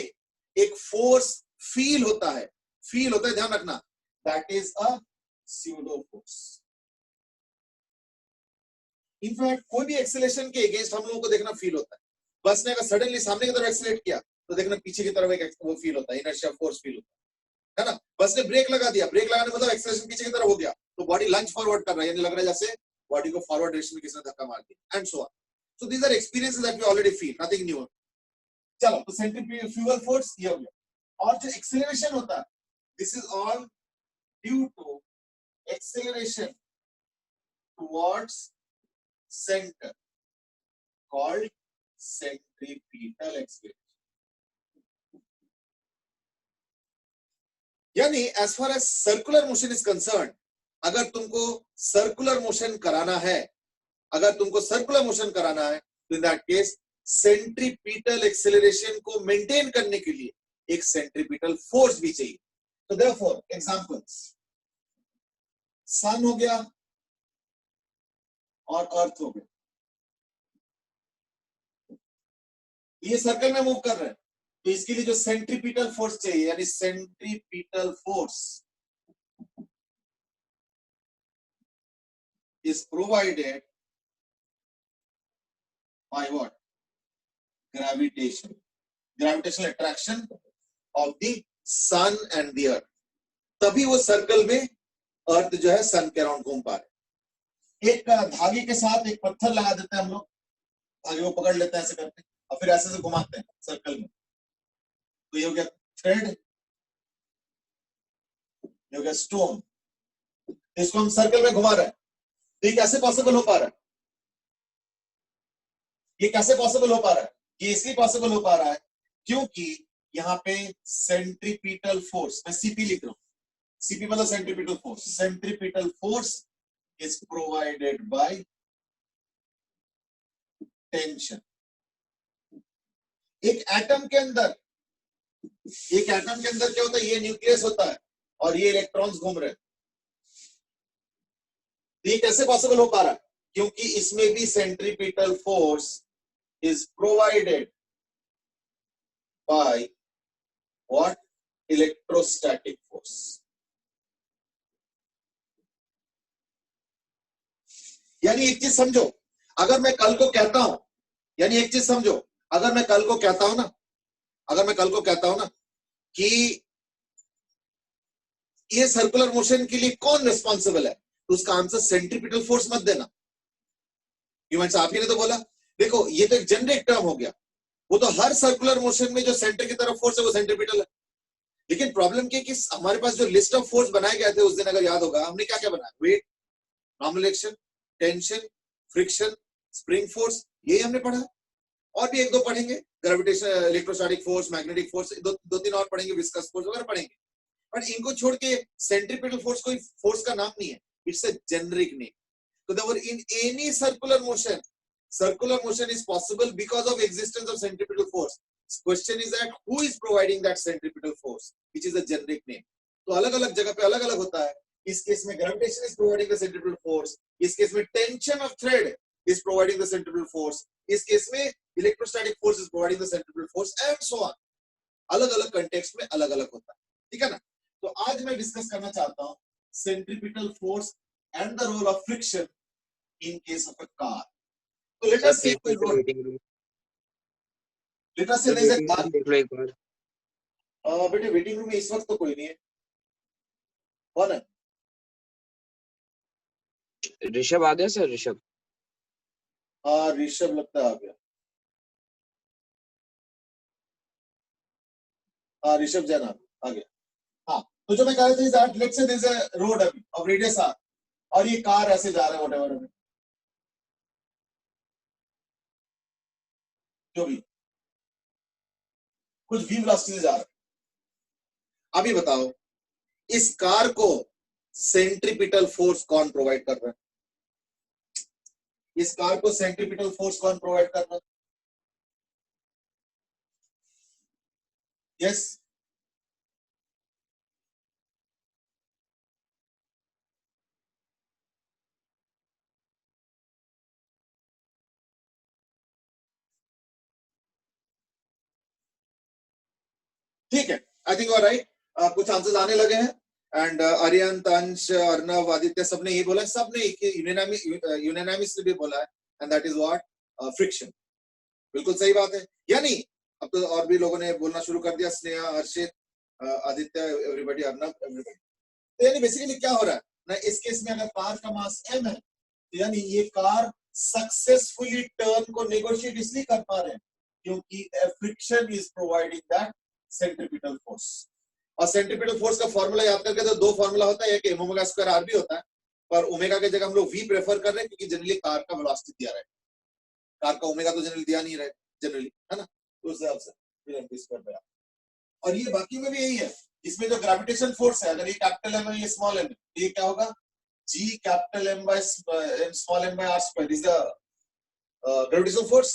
एक फोर्स फील होता है, ध्यान रखना, that is a pseudo force. In fact कोई भी एक्सेलरेशन के अगेंस्ट हम लोगों को देखना फील होता है। बस ने अगर सडनली सामने की तरफ एक्सेलरेट किया तो देखना पीछे की तरफ एक वो फील होता है, इनर्शिया फोर्स फील होता है ना। बस ने ब्रेक लगा दिया, ब्रेक लगाने मतलब एक्सेलरेशन पीछे की तरफ हो गया, तो बॉडी लंज फॉरवर्ड कर रहा है, यानी लग रहा है जैसे बॉडी को फॉरवर्ड डायरेक्शन में किसी ने धक्का मार दिया, and so on. So these are experiences that we already feel, nothing new. चलो, तो सेंट्रीफ्यूगल फोर्स ये हो गया। और जो एक्सेलरेशन होता है, this is all due to acceleration towards centre called centripetal acceleration. यानी as far as circular motion is concern, अगर तुमको सर्कुलर मोशन कराना है, तो in that case centripetal acceleration को मेंटेन करने के लिए एक सेंट्रीपिटल फोर्स भी चाहिए। तो देयरफॉर एग्जांपल्स, सन हो गया और अर्थ हो गया, ये सर्कल में मूव कर रहे हैं, तो इसके लिए जो सेंट्रीपिटल फोर्स चाहिए, यानी centripetal force is provided by what? Gravitational attraction of the sun and the earth. तभी वो सर्कल में अर्थ जो है सन के अराउंड घूम पा रहे। एक धागे के साथ एक पत्थर लगा देते हैं हम लोग, धागे को पकड़ लेते हैं ऐसे करके, और फिर ऐसे से घुमाते हैं सर्कल में, तो ये हो गया थ्रेड, ये हो गया स्टोन। इसको हम सर्कल में घुमा रहे हैं, तो ये कैसे पॉसिबल हो पा रहा है? ये इसलिए पॉसिबल हो पा रहा है क्योंकि यहाँ पे सेंट्रीपिटल फोर्स, मैं सीपी लिख रहा हूं, सीपी मतलब centripetal force, centripetal force is provided by tension. एक एटम के अंदर क्या होता है? ये न्यूक्लियस होता है और ये इलेक्ट्रॉन्स घूम रहे हैं। ये कैसे पॉसिबल हो पा रहा है? क्योंकि इसमें भी centripetal force is provided by what? Electrostatic force. यानी एक चीज समझो, अगर मैं कल को कहता हूं, अगर मैं कल को कहता हूं ना कि ये सर्कुलर मोशन के लिए कौन रिस्पॉन्सिबल है, तो उसका आंसर सेंट्रीपिटल फोर्स मत देना। ह्यूमन आप ही ने तो बोला। देखो ये तो एक जेनरिक टर्म हो गया, वो तो हर सर्कुलर मोशन में जो सेंटर की तरफ फोर्स है वो सेंट्रीपिटल है। लेकिन प्रॉब्लम क्या कि हमारे पास जो लिस्ट ऑफ फोर्स बनाए गए थे उस दिन, अगर याद होगा, हमने क्या क्या बनाया? Weight, normal action, tension, friction, spring force, ये हमने पढ़ा। और भी एक दो पढ़ेंगे, gravitation, electrostatic force, magnetic force, दो तीन और पढ़ेंगे, विस्कस फोर्स वगैरह पढ़ेंगे। बट इनको छोड़ के सेंट्रीपिटल फोर्स कोई फोर्स का नाम नहीं है, इट्स अ जेनरिक नेम। तो therefore in any circular motion is possible because of existence of centripetal force. Question is that who is providing that centripetal force, which is a generic name. तो अलग अलग जगह पे अलग अलग होता है। इस केस में gravitation is providing the centripetal force, इस केस में tension of thread is providing the centripetal force, इस केस में electrostatic force is providing the centripetal force, and so on. अलग अलग कंटेक्स्ट में अलग अलग होता है, ठीक है ना। तो आज मैं डिस्कस करना चाहता हूं centripetal force and the role of friction in case of a car. So let us say कोई road, let us say there is a car. देख लो एक बार। बेटे वेटिंग रूम में इस वक्त तो कोई नहीं है, कौन है? ऋषभ आ गया सर? ऋषभ हाँ ऋषभ लगता है आ गया। हाँ ऋषभ जैन आ गया। हाँ तो जो मैं कह रहा था let's say there is a road अभी ऑफ रेडियस आर और ये कार ऐसे जा रहा है व्हाटएवर जो भी कुछ v वेलोसिटी से जा रहा है। अभी बताओ इस कार को सेंट्रीपिटल फोर्स कौन प्रोवाइड कर रहा है? इस कार को सेंट्रीपिटल फोर्स कौन प्रोवाइड कर रहा है? यस ठीक है आई थिंक राइट। कुछ आंसर्स आने लगे हैं एंड आर्यन तंश अर्नव आदित्य सबने ये बोला, सबने यूनानिमसली भी बोला है and that is what friction. बिल्कुल सही बात है या नहीं? अब तो और भी लोगों ने बोलना शुरू कर दिया, स्नेहा, हर्षित, आदित्य, एवरीबॉडी, अर्नव, एवरीबॉडी। तो यानी बेसिकली क्या हो रहा है ना, इस केस में अगर कार का मास m है तो यानी ये कार सक्सेसफुली टर्न को नेगोशिएट इसलिए कर पा रहे हैं क्योंकि friction is providing that centripetal force. और सेंट्रीपिटल फोर्स का फॉर्मूला याद करके तो दो फॉर्मूला होता है, एक m ओमेगा स्क्वायर r भी होता है, पर ओमेगा की जगह हम लोग v प्रेफर कर रहे हैं क्योंकि जनरली कार का वेलोसिटी दिया रहा है, कार का ओमेगा तो जनरली दिया नहीं रहा है जनरली, है ना? तो उस हिसाब से फिर m स्क्वायर बाय r। और ये बाकी में भी यही है, इसमें जो ग्रेविटेशन फोर्स है अगर ये कैपिटल M है ये स्मॉल m है, ये क्या होगा g capital M by small m by r square is the gravitational force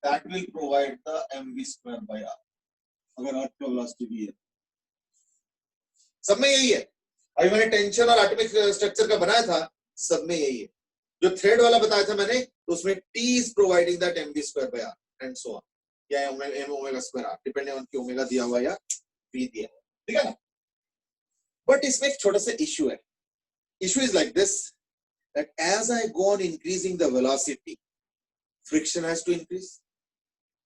that will provide the mv square by r अगर अर्थ का वेलोसिटी भी है। सब में यही है। अभी मैंने टेंशन और एटॉमिक स्ट्रक्चर का बनाया था, सब में यही है। जो थ्रेड वाला बताया था मैंने तो उसमें t is providing that mv square by r and so on, या m omega square r depending on कि ओमेगा दिया हुआ या v दिया हुआ, ठीक है ना? बट इसमें एक छोटा सा इश्यू है। Issue is like this that as I go on increasing the velocity, friction has to increase।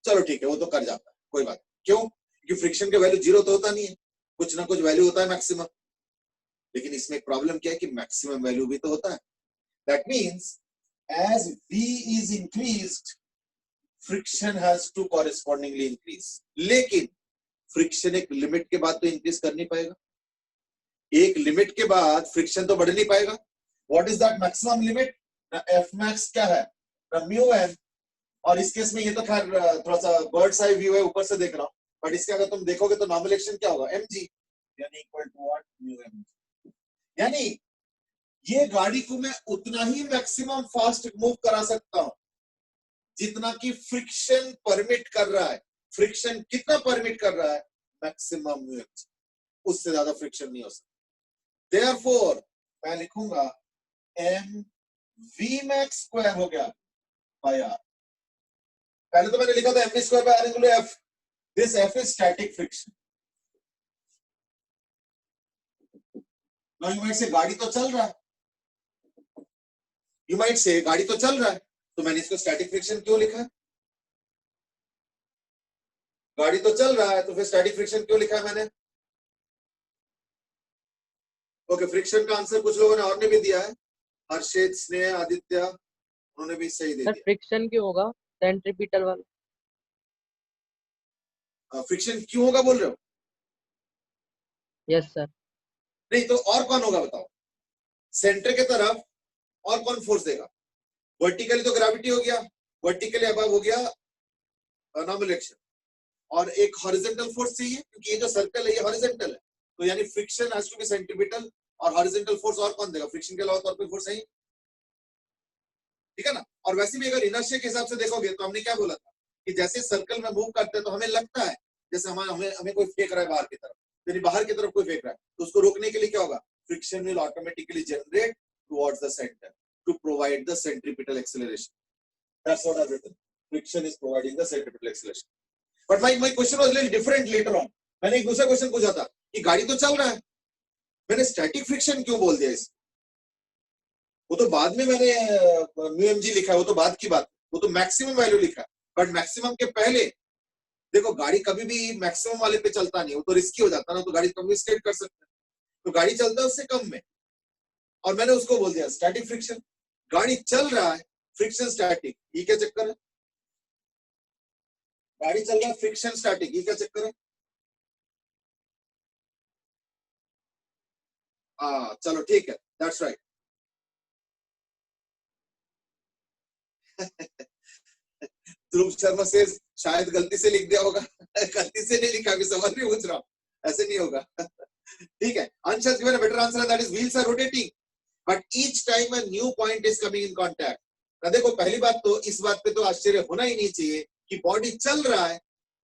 चलो ठीक है, वो तो कर जाता है, कोई बात। क्यों? क्योंकि फ्रिक्शन का वैल्यू जीरो तो होता नहीं है, कुछ ना कुछ वैल्यू होता है मैक्सिमम। लेकिन इसमें एक प्रॉब्लम क्या है कि मैक्सिमम वैल्यू भी तो होता है। That means as v is increased, friction has to correspondingly increase। लेकिन फ्रिक्शन एक लिमिट के बाद तो इंक्रीज कर नहीं पाएगा, एक लिमिट के बाद फ्रिक्शन तो बढ़ नहीं पाएगा। What is that maximum limit? F max क्या है? Mu M. और इस केस में ये तो खैर थोड़ा सा बर्ड्स आई व्यू है, ऊपर से देख रहा हूं, बट इसके अगर तुम देखोगे तो नॉर्मल एक्शन क्या होगा? mg यानी equal to what? Mu M. यानी ये गाड़ी को मैं उतना ही मैक्सिमम फास्ट मूव करा सकता हूं जितना कि फ्रिक्शन परमिट कर रहा है। फ्रिक्शन कितना परमिट कर रहा है? मैक्सिमम म्यू एम, उससे ज्यादा फ्रिक्शन नहीं हो सकता। देयरफॉर मैं लिखूंगा m v max स्क्वायर हो गया बाय r। पहले तो मैंने लिखा था mv square by r into f। This f is static friction. Now you might say गाड़ी तो चल रहा है, यू माइट से गाड़ी तो चल रहा है, तो मैंने इसको स्टैटिक फ्रिक्शन क्यों लिखा है? गाड़ी तो चल रहा है तो फिर स्टैटिक फ्रिक्शन क्यों लिखा है मैंने? ओके, फ्रिक्शन का आंसर कुछ लोगों ने और ने भी दिया है, हर्षित, स्नेह, आदित्य, उन्होंने भी सही दे सर दिया। फ्रिक्शन क्यों होगा सेंट्रीपिटल वाला? फ्रिक्शन क्यों होगा बोल रहे हो? Yes sir. नहीं तो और कौन होगा बताओ? सेंटर के तरफ और कौन फोर्स देगा? वर्टिकली तो ग्रेविटी हो गया, वर्टिकली अबव हो गया नॉर्मल एक्शन, और एक हॉरिजॉन्टल फोर्स चाहिए क्योंकि ये जो सर्कल है ये हॉरिजॉन्टल है, तो यानी friction has to be centripetal. और हॉरिजॉन्टल फोर्स और कौन देगा? फ्रिक्शन के अलावा तो और कोई फोर्स नहीं, ठीक है ना? और वैसे भी अगर इनर्शिया के हिसाब से देखोगे तो हमने क्या बोला था कि जैसे सर्कल में मूव करते हैं तो हमें लगता है जैसे हमें कोई फेंक रहा है बाहर की तरफ, यानी बाहर की तरफ कोई फेंक रहा है, तो उसको रोकने के लिए क्या होगा? Friction will automatically generate towards the centre to provide the centripetal acceleration. That's what I written, friction is providing the centripetal acceleration. But my question was little different later on. मैंने एक दूसरा क्वेश्चन पूछा था कि गाड़ी तो चल रहा है, मैंने स्टैटिक फ्रिक्शन क्यों बोल दिया इसको? वो तो बाद में मैंने म्यूएमजी लिखा है, वो तो बाद की बात, वो तो मैक्सिमम वैल्यू लिखा है। बट मैक्सिमम के पहले देखो गाड़ी कभी भी मैक्सिमम वाले पे चलता नहीं, वो तो रिस्की हो जाता ना, तो गाड़ी कम स्टेट कर सकते हैं, तो गाड़ी चलता है उससे कम में, और मैंने उसको बोल दिया स्टैटिक फ्रिक्शन। गाड़ी चल रहा है, फ्रिक्शन स्टैटिक, ये क्या चक्कर है? गाड़ी चल रहा है, फ्रिक्शन स्टैटिक, ये क्या चक्कर है? चलो ठीक है, दैट्स राइट। ध्रुव शर्मा से शायद गलती से लिख दिया होगा। गलती से नहीं लिखा, अभी सवाल नहीं पूछ रहा हूं, ऐसे नहीं होगा। ठीक है, अंश has given a better answer, that is wheels are rotating but each time a new point is coming in contact। ना देखो, पहली बात तो इस बात पे तो आश्चर्य होना ही नहीं चाहिए कि बॉडी चल रहा है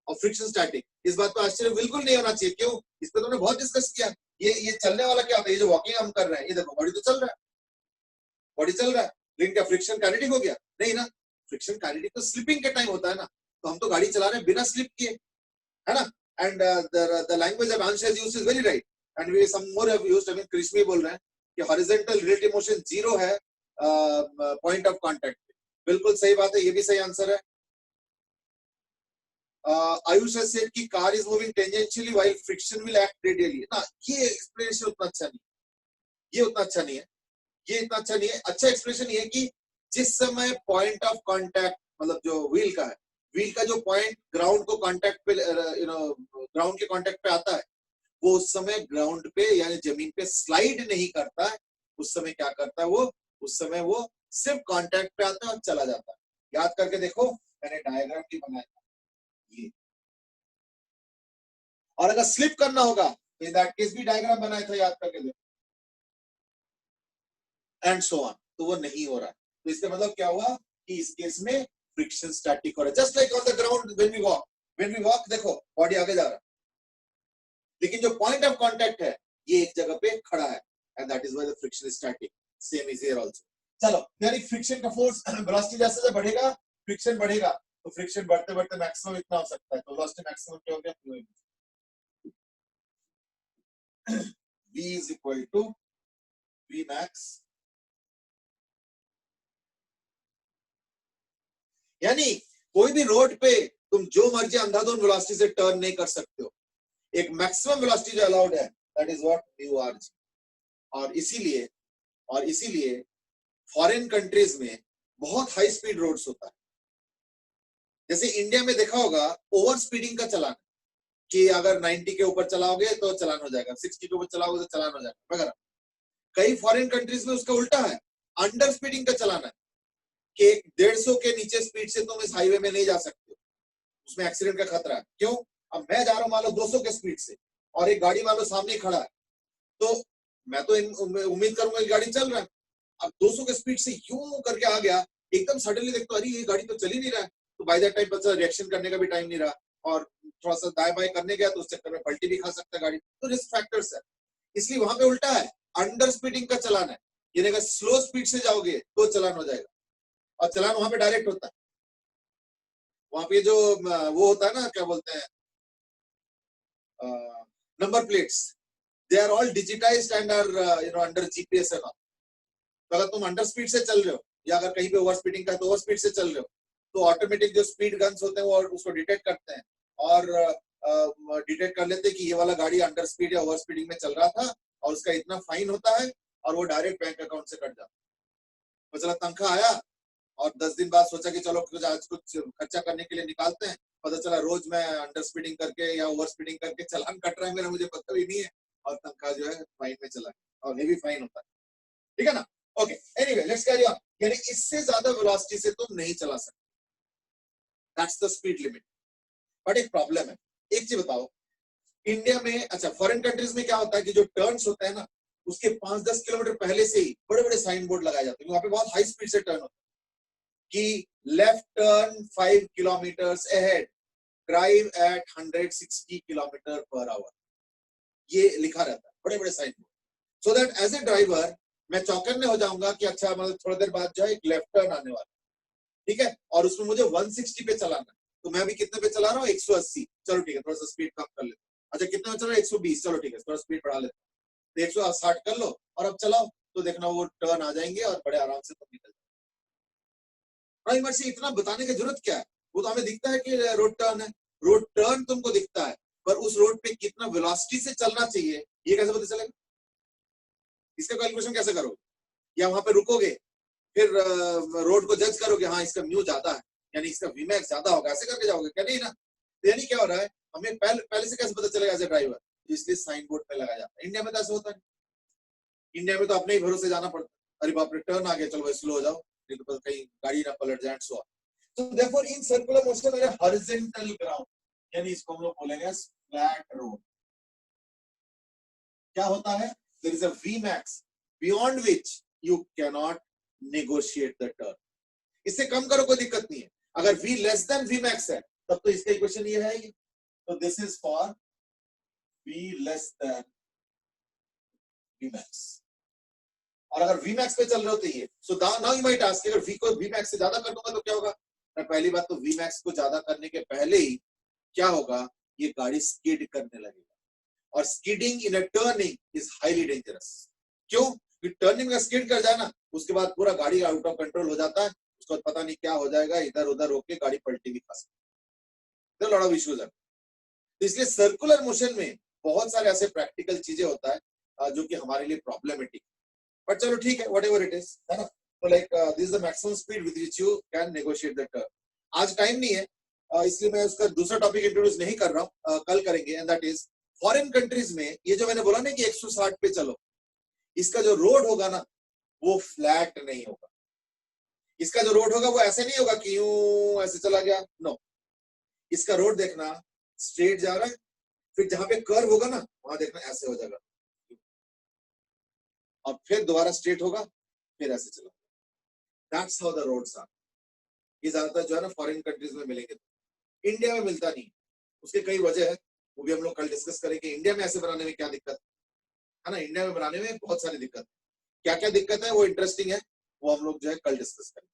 और फ्रिक्शन स्टैटिक, इस बात पे आश्चर्य बिल्कुल नहीं होना चाहिए। क्यों? इस पे तुमने बहुत डिस्कस किया। ये चलने वाला क्या होता है? ये जो वॉकिंग हम कर रहे हैं, ये देखो बॉडी तो चल रहा है, बॉडी चल रहा है, लेकिन क्या फ्रिक्शन काइनेटिक हो गया? नहीं ना, फ्रिक्शन काइनेटिक तो स्लिपिंग के टाइम होता है ना, तो हम तो गाड़ी चला रहे हैं बिना स्लिप किए, है ना। And the language of Ansh has used is very right and we some more have used, I mean Krishna बोल रहे हैं कि हॉरिजॉन्टल रिलेटिव मोशन 0 है पॉइंट ऑफ कांटेक्ट। बिल्कुल सही बात है, ये भी सही आंसर है। आयुष has said कि car is moving tangentially while friction will act radially। ना, ये एक्सप्लेनेशन उतना अच्छा नहीं, ये उतना अच्छा नहीं है, ये इतना अच्छा नहीं है। अच्छा एक्सप्रेशन ये है कि जिस समय पॉइंट ऑफ कांटेक्ट, मतलब जो व्हील का है, व्हील का जो पॉइंट ग्राउंड को कांटेक्ट पे, ग्राउंड के कांटेक्ट पे आता है, वो उस समय ग्राउंड पे यानी जमीन पे स्लाइड नहीं करता है। उस समय क्या करता है वो? उस समय वो सिर्फ कांटेक्ट पे आता है और चला जाता है। याद करके देखो, मैंने डायग्राम भी बनाया था ये, और अगर स्लिप करना होगा तो इन दैट केस भी डायग्राम बनाया था, याद करके देखो, एंड सो ऑन। तो वो नहीं हो रहा है, तो इसका मतलब क्या हुआ कि इस केस में फ्रिक्शन स्टैटिक हो रहा है। Just like on the ground when we walk, देखो बॉडी आगे जा रहा है, लेकिन जो पॉइंट ऑफ कांटेक्ट है ये एक जगह पे खड़ा है, and that is why the friction is static. Same is here also. चलो, यानी फ्रिक्शन का फोर्स, वेलोसिटी जैसे जैसे बढ़ेगा फ्रिक्शन बढ़ेगा, तो फ्रिक्शन बढ़ते बढ़ते मैक्सिमम इतना हो सकता है। तो वेलोसिटी मैक्सिमम क्या हो गया? v is equal to v max, यानी कोई भी रोड पे तुम जो मर्जी अंधाधुंध वेलोसिटी से टर्न नहीं कर सकते हो। एक मैक्सिमम वेलोसिटी जो अलाउड है, that is what mu R G. और इसीलिए फॉरेन कंट्रीज में बहुत हाई स्पीड रोड्स होता है। जैसे इंडिया में देखा होगा ओवर स्पीडिंग का चलान, कि अगर 90 के ऊपर चलाओगे तो चलान हो जाएगा, 60 के ऊपर चलाओगे तो चलान हो जाएगा वगैरह। कई फॉरेन कंट्रीज में उसका उल्टा है, अंडर स्पीडिंग का चलान है कि 150 के नीचे स्पीड से तुम इस हाईवे में नहीं जा सकते हो, उसमें एक्सीडेंट का खतरा है। क्यों? अब मैं जा रहा हूं मान लो 200 के स्पीड से, और एक गाड़ी मान लो सामने खड़ा है, तो मैं तो उम्मीद करूंगा कि गाड़ी चल रहा है। अब 200 के स्पीड से यूं करके आ गया, एकदम सडनली देखता अरे ये गाड़ी तो चल ही नहीं रहा है, तो बाय दैट टाइम पता रिएक्शन करने का भी टाइम नहीं रहा, और थोड़ा सा दाएं बाएं करने गया तो उस चक्कर में पलटी भी खा सकता है गाड़ी। तो रिस्क फैक्टर्स है, इसलिए वहां पे उल्टा है, अंडर स्पीडिंग का चलान है। यानी अगर स्लो स्पीड से जाओगे तो चलान हो जाएगा, और चलान वहां पे डायरेक्ट होता है। वहां पे जो वो होता है ना, क्या बोलते हैं, number plates, they are all digitized and are under GPS है ना। तो अगर तुम अंडर स्पीड से चल रहे हो, या अगर कहीं पे ओवर स्पीडिंग का तो ओवर स्पीड से चल रहे हो, तो ऑटोमेटिक जो स्पीड गन्स होते हैं वो उसको डिटेक्ट करते हैं, और डिटेक्ट कर लेते हैं कि ये वाला गाड़ी अंडर स्पीड या ओवर स्पीडिंग में चल रहा था, और उसका इतना फाइन होता है, और वो डायरेक्ट बैंक अकाउंट से कट जाता है। तो चला तनख्वाह आया, और 10 दिन बाद सोचा कि चलो कुछ आज कुछ खर्चा करने के लिए निकालते हैं, पता चला रोज मैं अंडर स्पीडिंग करके या ओवर स्पीडिंग करके चलान कट रहा है मेरा, मुझे पता भी नहीं है, और तनख्वाह जो है फाइन में चला, और हेवी फाइन होता है। ठीक है ना? Okay, anyway let's carry on. यानी इससे ज्यादा वेलोसिटी से तुम नहीं चला सकते, that's the speed limit. But एक प्रॉब्लम है, एक चीज बताओ, इंडिया में, अच्छा फॉरेन कंट्रीज में क्या होता है कि जो टर्न्स होते हैं ना, उसके 5-10 किलोमीटर पहले से ही बड़े बड़े साइन बोर्ड लगाए जाते हैं, वहां पे बहुत हाई स्पीड से टर्न होता है कि left turn 5 kilometres ahead, drive at 160 kilometre per hour, ये लिखा रहता है बड़े बड़े sign board, so that as a driver मैं चौकन्ने हो जाऊंगा कि अच्छा मतलब थोड़ी देर बाद जो है एक लेफ्ट टर्न आने वाला, ठीक है, और उसमें मुझे 160 पे चलाना है, तो मैं अभी कितने पे चला रहा हूँ? 180, चलो ठीक है, थोड़ा सा स्पीड कम कर लेते हैं। अच्छा कितने में चल रहा है? 120, चलो ठीक है, थोड़ा स्पीड बढ़ा लेते हैं, तो 160 कर लो, और अब चलाओ, तो देखना वो टर्न आ जाएंगे और बड़े आराम से तुम निकल जाओ। भाई से इतना बताने की जरूरत क्या है? वो तो हमें दिखता है कि रोड टर्न है, रोड टर्न तुमको दिखता है, पर उस रोड पे कितना वेलोसिटी से चलना चाहिए ये कैसे पता चलेगा? इसका कैलकुलेशन कैसे करोगे? या वहां पे रुकोगे फिर रोड को जज करोगे, हाँ इसका म्यू ज्यादा है यानी इसका वीमैक्स ज्यादा होगा, ऐसे करके जाओगे क्या? नहीं ना। तो यानी क्या हो रहा है, हमें पहले से कैसे पता चलेगा एज ए ड्राइवर? इसलिए साइन बोर्ड पे लगाया जाता है। इंडिया में तो ऐसा होता है, इंडिया में तो अपने ही भरोसे जाना पड़ता है। अरे बाप रे, टर्न आ गया, चलो भाई स्लो हो जाओ, नहीं तो कहीं गाड़ी ना पलट जाए। सो तो देयरफॉर इन सर्कुलर मोशन अगर हॉरिजॉन्टल ग्राउंड यानी इसको हम लोग बोलेंगे फ्लैट रोड, क्या होता है? There is a Vmax beyond which you can not negotiate the turn. इससे कम करो कोई दिक्कत नहीं है, अगर V लेस देन Vmax है तब तो इसका इक्वेशन ये है, तो this is for V less than Vmax। और अगर Vmax पे चल रहे हो तो ये, so now you might ask, अगर V को Vmax से ज्यादा कर दूंगा तो क्या होगा? पहली बात तो Vmax को ज्यादा करने के पहले ही क्या होगा, ये गाड़ी स्किड करने लगेगा, और skidding in a turning is highly dangerous. क्यों? टर्निंग में स्किड कर जाए ना, उसके बाद पूरा गाड़ी आउट ऑफ कंट्रोल हो जाता है, उसको पता नहीं क्या हो जाएगा, इधर उधर होके गाड़ी पलटी भी खा सकती है, लॉट ऑफ इश्यूज है। तो इसलिए सर्कुलर मोशन में बहुत सारे ऐसे प्रैक्टिकल चीजें होता है जो कि हमारे लिए प्रॉब्लमेटिक, बट चलो ठीक है, व्हाटएवर इट इज, है ना। तो like this is the maximum speed with which you can negotiate the turn. आज टाइम नहीं है, इसलिए मैं उसका दूसरा टॉपिक इंट्रोड्यूस नहीं कर रहा हूँ, कल करेंगे, and that is foreign countries में ये जो मैंने बोला ना कि 160 पे चलो, इसका जो रोड होगा ना वो फ्लैट नहीं होगा। इसका जो रोड होगा वो ऐसे नहीं होगा कि यूं ऐसे चला गया, नो। इसका रोड देखना स्ट्रेट जा रहा है, फिर जहां पे कर्व होगा ना वहां देखना ऐसे हो जाएगा, और फिर दोबारा स्ट्रेट होगा, फिर ऐसे चला। That's how the roads are. ये ज्यादातर जो है ना फॉरेन कंट्रीज में मिलेंगे, इंडिया में मिलता नहीं। उसके कई वजह है, वो भी हम लोग कल डिस्कस करेंगे। इंडिया में ऐसे बनाने में क्या दिक्कत है ना, इंडिया में बनाने में बहुत सारी दिक्कत, क्या क्या दिक्कत है वो इंटरेस्टिंग है, वो हम लोग जो है कल डिस्कस करेंगे,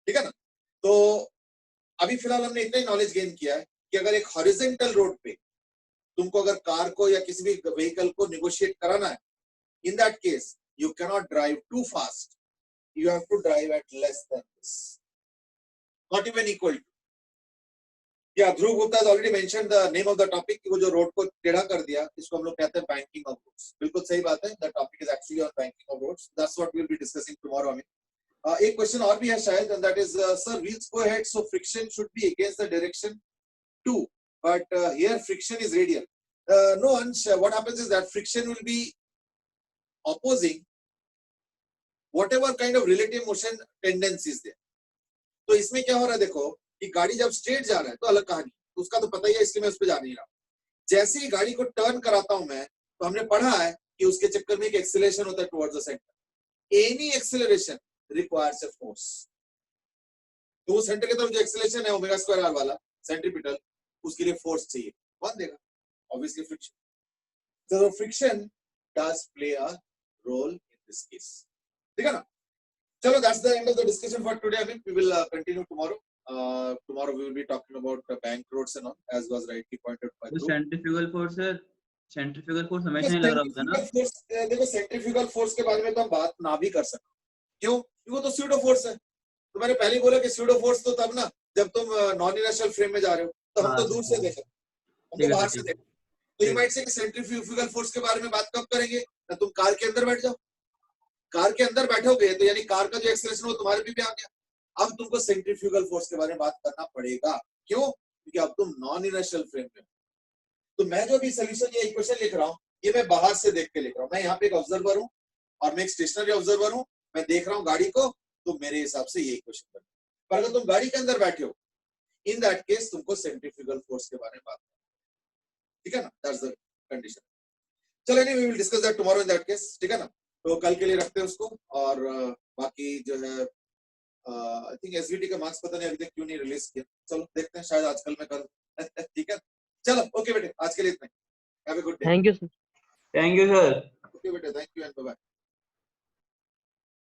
ठीक है ना। तो अभी फिलहाल हमने इतना ही नॉलेज गेन किया है कि अगर एक हॉरिजॉन्टल रोड पे तुमको अगर कार को या किसी भी व्हीकल को नेगोशिएट कराना है, in that case you can not drive too fast, you have to drive at less than this, not even equal to. या Dhruv Gupta has already mentioned the name of the topic, कि वो जो रोड को टेढ़ा कर दिया, इसको हम लोग कहते हैं बैंकिंग ऑफ रोड्स। बिल्कुल सही बात है, the topic is actually on banking of roads, that's what we will be discussing tomorrow। एक क्वेश्चन और भी है शायद, and that is sir, wheels go ahead so friction should be against the direction too, but here friction is radial। No Ansh, what happens is that friction will be opposing whatever kind of relative motion tendency is there। तो इसमें क्या हो रहा है, देखो कि गाड़ी जब स्ट्रेट जा रहा है तो अलग कहानी, तो उसका तो पता ही है, इसलिए मैं उस पर जा नहीं रहा। जैसे ही गाड़ी को टर्न कराता हूं मैं, तो हमने पढ़ा है कि उसके चक्कर में एक एक्सेलरेशन होता है towards the centre. Any acceleration requires a force, तो वो सेंटर की तरफ जो एक्सेलरेशन है ओमेगा स्क्वायर आर वाला सेंट्रीपिटल, उसके लिए फोर्स चाहिए, कौन देगा? Obviously friction. तो friction does play a role in this case, ठीक है ना। चलो, that's the end of the discussion for today। I mean, we will continue tomorrow। Tomorrow we will be talking about bank roads and all, as was rightly pointed by तो Dhruv। सेंट्रीफ्यूगल फोर्स है, सेंट्रीफ्यूगल फोर्स हमेशा नहीं लग रहा होता ना। देखो सेंट्रीफ्यूगल फोर्स के बारे में तो हम बात ना भी कर सकते, क्यों? क्योंकि वो तो स्यूडो फोर्स है। तो मैंने पहले ही बोला कि स्यूडो फोर्स तो तब ना जब तुम नॉन इनर्शियल फ्रेम में जा रहे हो, तो हम तो दूर से देखें, हम तो बाहर से देखें। तो यू माइट से कि सेंट्रीफ्यूगल फोर्स के बारे में बात कब करेंगे, ना तुम कार के अंदर बैठ जाओ, कार के अंदर बैठोगे तो यानी कार का जो एक्सेलरेशन वो तुम्हारे भी आ गया। अब तुमको सेंट्रीफ्यूगल फोर्स के बारे में बात करना पड़ेगा, क्यों? क्योंकि अब तुम नॉन इनर्शियल फ्रेम में। तो मैं जो भी सोल्यूशन या इक्वेशन लिख रहा हूँ, ये मैं बाहर से देख के लिख रहा हूँ। मैं यहाँ पे एक ऑब्जर्वर हूँ और मैं एक स्टेशनरी ऑब्जर्वर हूँ, मैं देख रहा हूँ गाड़ी को, तो मेरे हिसाब से ये इक्वेशन बने। पर अगर तुम गाड़ी के अंदर बैठे हो, इन दैट केस तुमको सेंट्रीफ्यूगल फोर्स के बारे में बात करना, ठीक है ना। That's the condition. चलो, we will discuss that tomorrow in that case, ठीक है ना। तो कल के लिए रखते हैं उसको, और बाकी जो है आई थिंक एसवीटी का मार्क्स पता नहीं अभी तक क्यों नहीं रिलीज किया, चलो देखते हैं, शायद आजकल मैं कर ठीक है। चलो, ओके बेटे, आज के लिए इतना ही। Have a good day. Thank you sir. Thank you sir. Okay बेटे, थैंक यू एंड बाय।